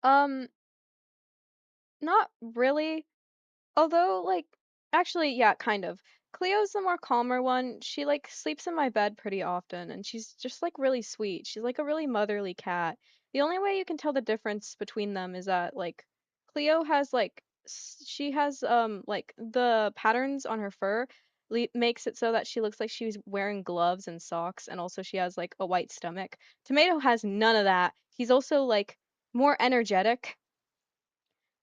Um, Not really. Although, like, actually, yeah, kind of. Cleo's the more calmer one. She, like, sleeps in my bed pretty often, and she's just, like, really sweet. She's, like, a really motherly cat. The only way you can tell the difference between them is that, like, Cleo has, like, she has, like, the patterns on her fur makes it so that she looks like she's wearing gloves and socks, and also she has, like, a white stomach. Tomato has none of that. He's also, like, more energetic.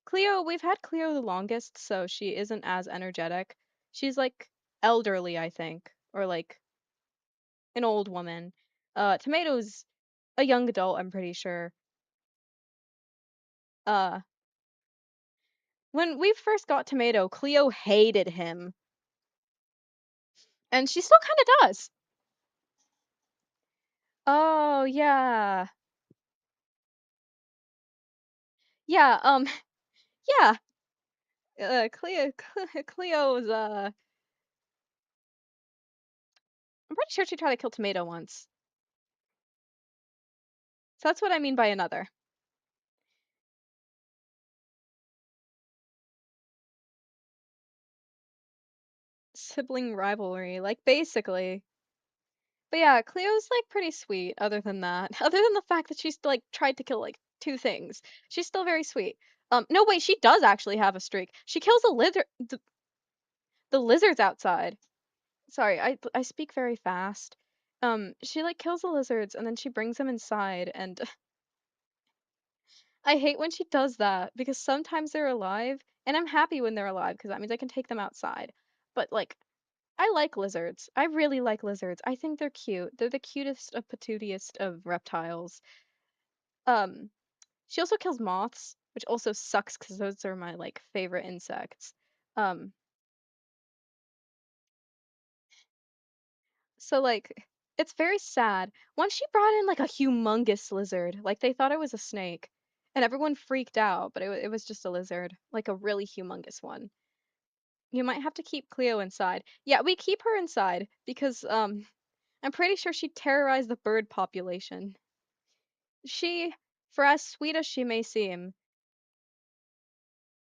Cleo, we've had Cleo the longest, so she isn't as energetic. She's like elderly, I think, or like an old woman. Tomato's a young adult, I'm pretty sure. Uh, when we first got Tomato, Cleo hated him, and she still kind of does. Oh, yeah. Yeah, yeah. Cleo's, I'm pretty sure she tried to kill Tomato once. So that's what I mean by another. Sibling rivalry, like basically. But yeah, Cleo's like pretty sweet other than that. Other than the fact that she's like tried to kill like two things. She's still very sweet. No wait, she does actually have a streak. She kills a lizard the lizards outside. Sorry, I speak very fast. She like kills the lizards and then she brings them inside and I hate when she does that because sometimes they're alive and I'm happy when they're alive because that means I can take them outside. But like I like lizards. I really like lizards. I think they're cute. They're the cutest of patootiest of reptiles. Um, she also kills moths, which also sucks because those are my like favorite insects. Um, so like it's very sad. Once she brought in like a humongous lizard, like they thought it was a snake, and everyone freaked out, but it was just a lizard, like a really humongous one. You might have to keep Cleo inside. Yeah, we keep her inside because I'm pretty sure she terrorized the bird population. She, for as sweet as she may seem,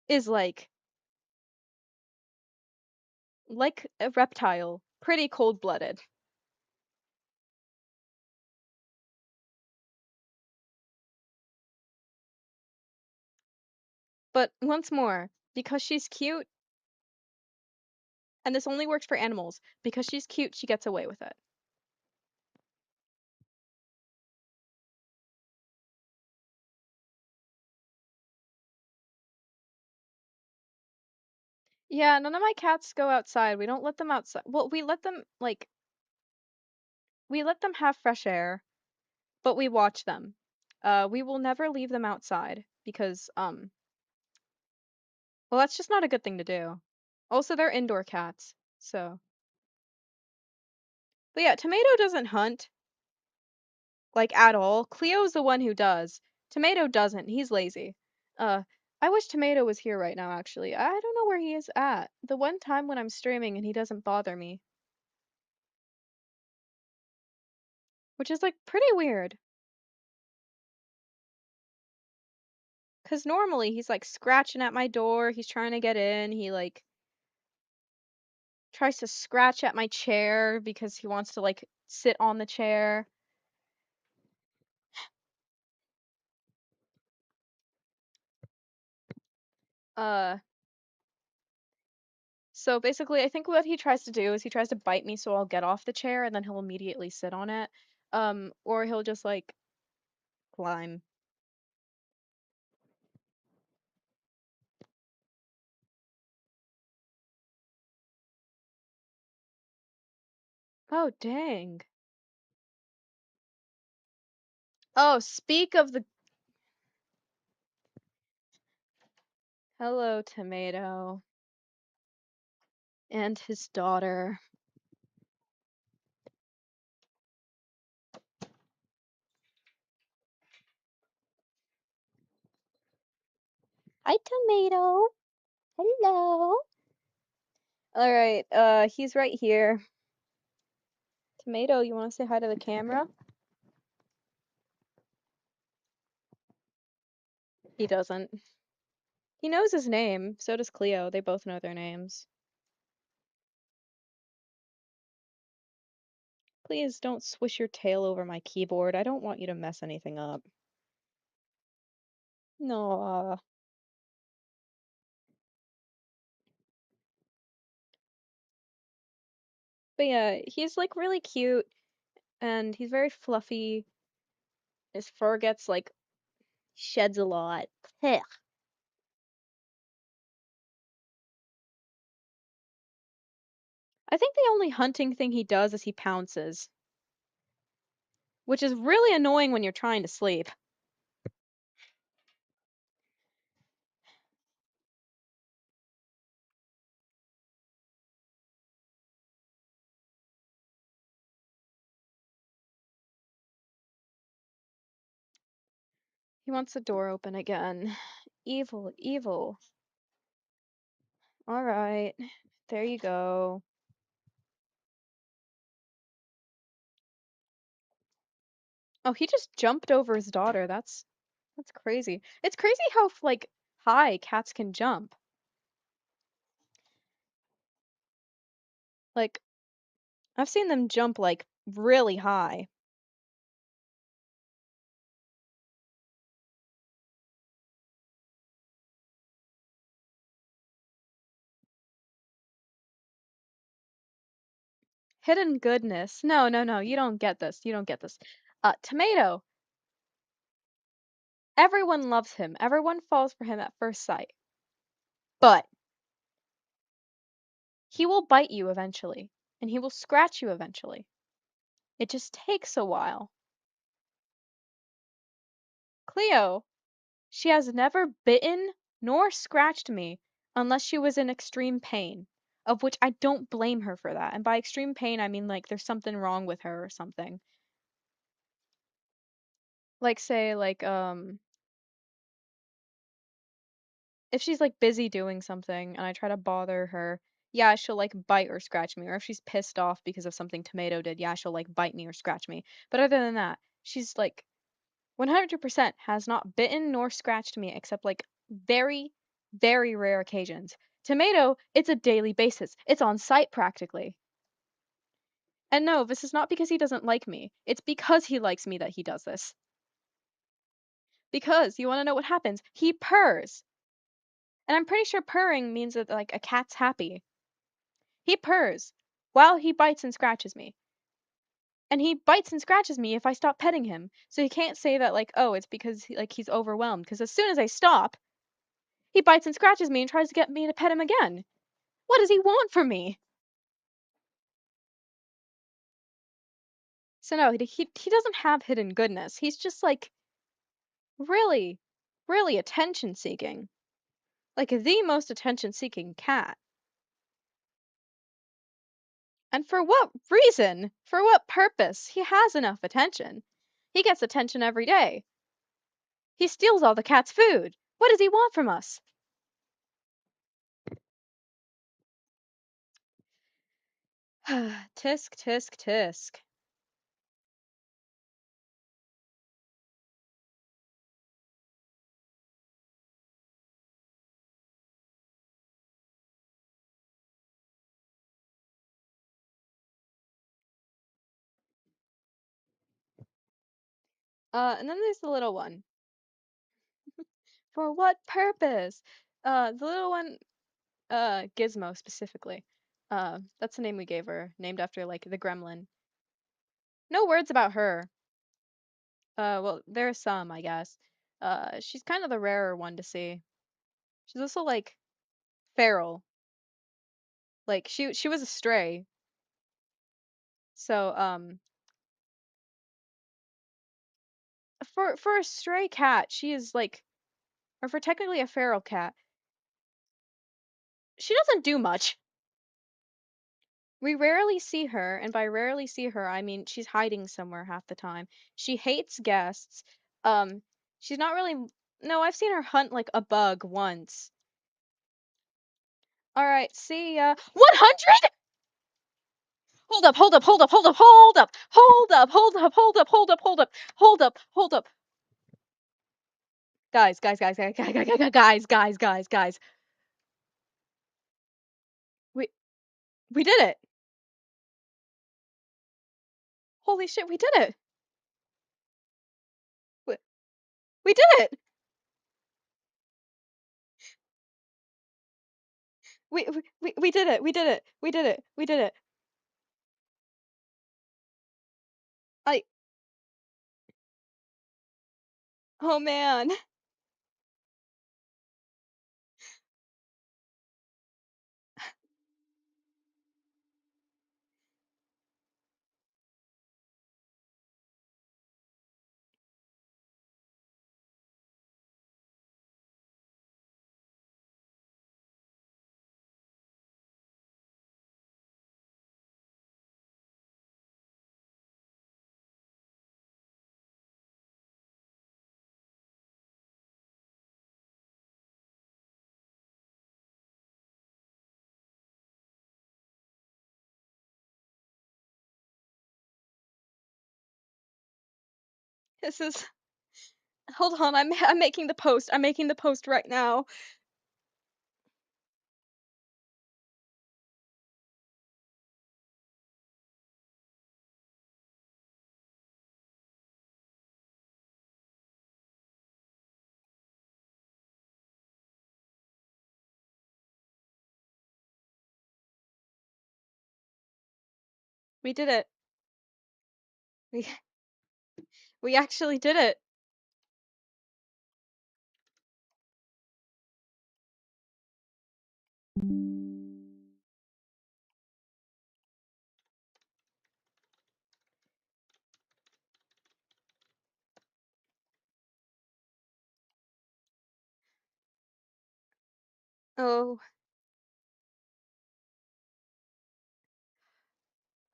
is like Like a reptile, pretty cold-blooded. But once more, because she's cute, and this only works for animals, because she's cute, she gets away with it. Yeah, none of my cats go outside. We don't let them outside. Well, we let them have fresh air, but we watch them. We will never leave them outside because well, that's just not a good thing to do. Also, they're indoor cats. So, but yeah, Tomato doesn't hunt like at all. Cleo's the one who does. Tomato doesn't. He's lazy. Uh, I wish Tomato was here right now, actually. I don't know where he is at. The one time when I'm streaming and he doesn't bother me, which is like pretty weird. 'Cause normally he's like scratching at my door, he's trying to get in, he like tries to scratch at my chair because he wants to like sit on the chair. Uh, so basically I think what he tries to do is he tries to bite me so I'll get off the chair and then he'll immediately sit on it. Or he'll just like climb. Oh, dang. Oh, speak of the hello, Tomato and his daughter. Hi, Tomato. Hello. All right, he's right here. Tomato, you want to say hi to the camera? He doesn't. He knows his name. So does Cleo. They both know their names. Please don't swish your tail over my keyboard. I don't want you to mess anything up. No. But yeah, he's like really cute and he's very fluffy. His fur gets like sheds a lot. Heh. I think the only hunting thing he does is he pounces, which is really annoying when you're trying to sleep. He wants the door open again. Evil, evil. All right. There you go. Oh, he just jumped over his daughter. That's crazy. It's crazy how like high cats can jump. Like I've seen them jump like really high. Hidden goodness. No, no, no, you don't get this. You don't get this. Tomato. Everyone loves him. Everyone falls for him at first sight. But he will bite you eventually, and he will scratch you eventually. It just takes a while. Cleo, she has never bitten nor scratched me unless she was in extreme pain, of which I don't blame her for that. And by extreme pain, I mean like there's something wrong with her or something. Like say if she's like busy doing something and I try to bother her, yeah, she'll like bite or scratch me. Or if she's pissed off because of something Tomato did, yeah, she'll like bite me or scratch me. But other than that, she's like 100% has not bitten nor scratched me except like very, very rare occasions. Tomato, it's a daily basis. It's on site practically. And no, this is not because he doesn't like me. It's because he likes me that he does this. Because you want to know what happens? He purrs. And I'm pretty sure purring means that like a cat's happy. He purrs while he bites and scratches me. And he bites and scratches me if I stop petting him. So he can't say that like, oh, it's because he's overwhelmed because as soon as I stop, he bites and scratches me and tries to get me to pet him again. What does he want from me? So no, he doesn't have hidden goodness. He's just like really, really attention seeking. Like the most attention seeking cat. And for what reason? For what purpose? He has enough attention. He gets attention every day. He steals all the cat's food. What does he want from us? Tisk, tisk, tisk. And then there's the little one. For what purpose? The little one, Gizmo specifically. That's the name we gave her, named after like the gremlin. No words about her. Well, there are some, I guess. She's kind of the rarer one to see. She's also like feral. Like she was a stray. So for a stray cat, she is like, or for technically a feral cat, she doesn't do much. We rarely see her, and by rarely see her, I mean she's hiding somewhere half the time. She hates guests. Um, she's not really. No, I've seen her hunt like a bug once. All right, see ya. 100? Hold up, hold up, hold up, hold up, hold up, hold up, hold up, hold up, hold up, hold up, hold up, hold up. Guys, guys, guys, guys, guys, guys, guys, guys, guys, guys. We we did it. Holy shit, we did it. We, we did it. We did it. We did it. We did it. We did it. I Oh man. This is Hold on. I'm making the post. I'm making the post right now. We did it. We we actually did it. Oh,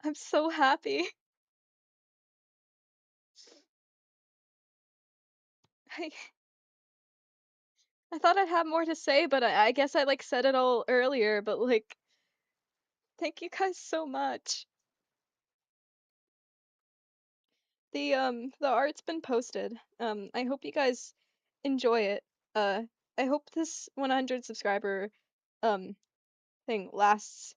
I'm so happy. I I thought I'd have more to say, but I guess I like said it all earlier, but like thank you guys so much. The art's been posted. I hope you guys enjoy it. Uh I hope this 100 subscriber um thing lasts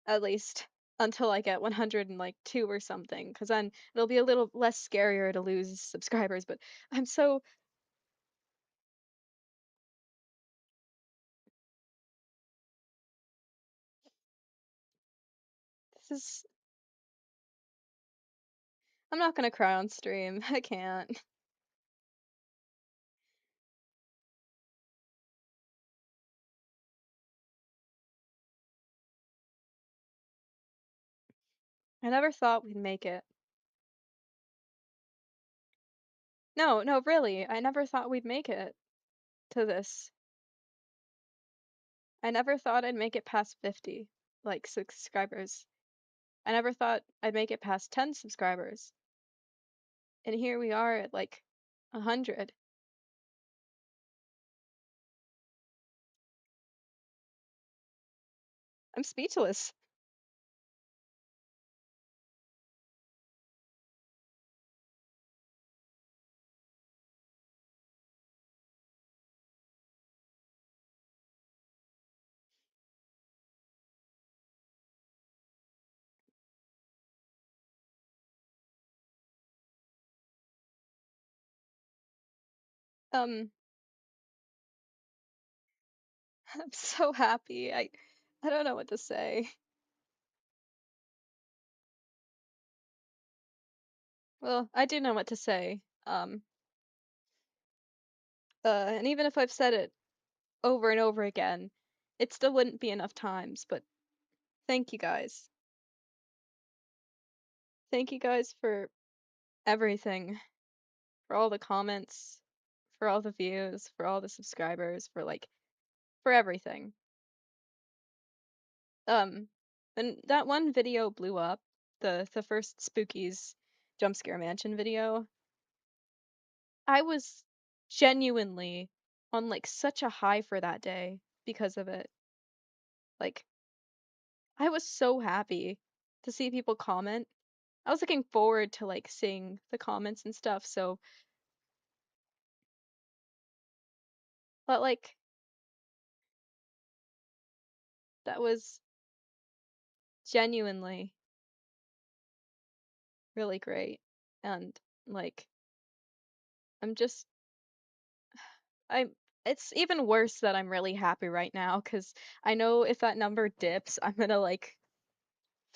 at least until I get 102 or something, because then it'll be a little less scarier to lose subscribers. But I'm so this is I'm not gonna cry on stream. I can't. I never thought we'd make it. No, no, really, I never thought we'd make it to this. I never thought I'd make it past 50, like, subscribers. I never thought I'd make it past 10 subscribers. And here we are at like 100. I'm speechless. Um, I'm so happy. I don't know what to say. Well, I do know what to say. And even if I've said it over and over again, it still wouldn't be enough times, but thank you guys. Thank you guys for everything, for all the comments, for all the views, for all the subscribers, for everything. Um, and that one video blew up, the first Spookies Jump Scare Mansion video. I was genuinely on like such a high for that day because of it. Like, I was so happy to see people comment. I was looking forward to like seeing the comments and stuff, so but like that was genuinely really great. And like I'm just I'm it's even worse that I'm really happy right now because I know if that number dips, I'm gonna like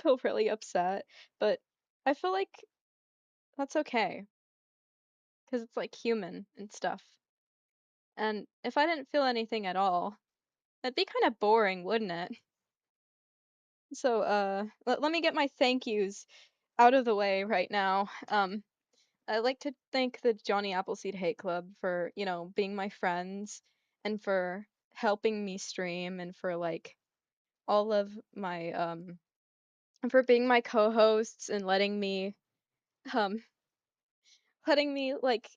feel really upset. But I feel like that's okay because it's like human and stuff. And if I didn't feel anything at all, that'd be kind of boring, wouldn't it? So let me get my thank yous out of the way right now. I'd like to thank the Johnny Appleseed Hate Club for, being my friends and for helping me stream and for like all of my and for being my co-hosts and um letting me like,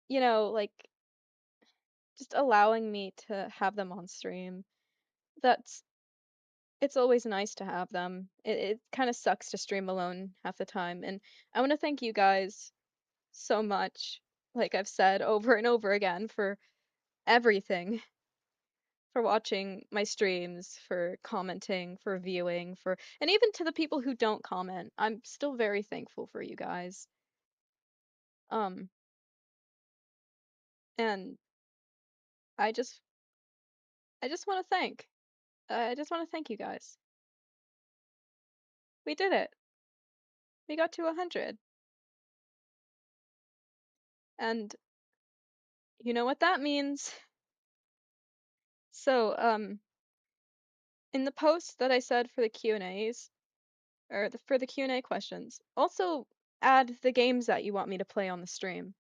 like just allowing me to have them on stream. That's it's always nice to have them. It kind of sucks to stream alone half the time. And I want to thank you guys so much, like I've said over and over again, for everything, for watching my streams, for commenting, for viewing, and even to the people who don't comment. I'm still very thankful for you guys. Um, and I just I just want to thank you guys. We did it. We got to 100. And you know what that means. So, in the post that I said for the Q&As, or for the Q&A questions, also add the games that you want me to play on the stream.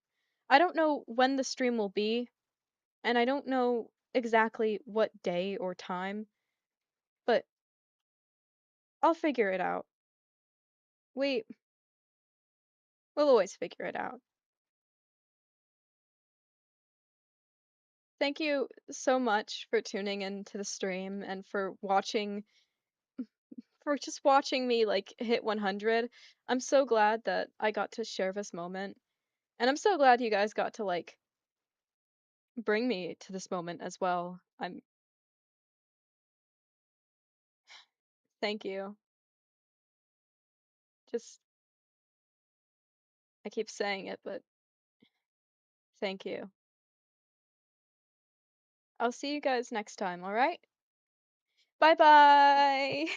I don't know when the stream will be, and I don't know exactly what day or time, but I'll figure it out. We we'll always figure it out. Thank you so much for tuning into the stream and for just watching me like hit 100. I'm so glad that I got to share this moment, and I'm so glad you guys got to like bring me to this moment as well. Thank you. Just I keep saying it, but thank you. I'll see you guys next time, all right? Bye bye.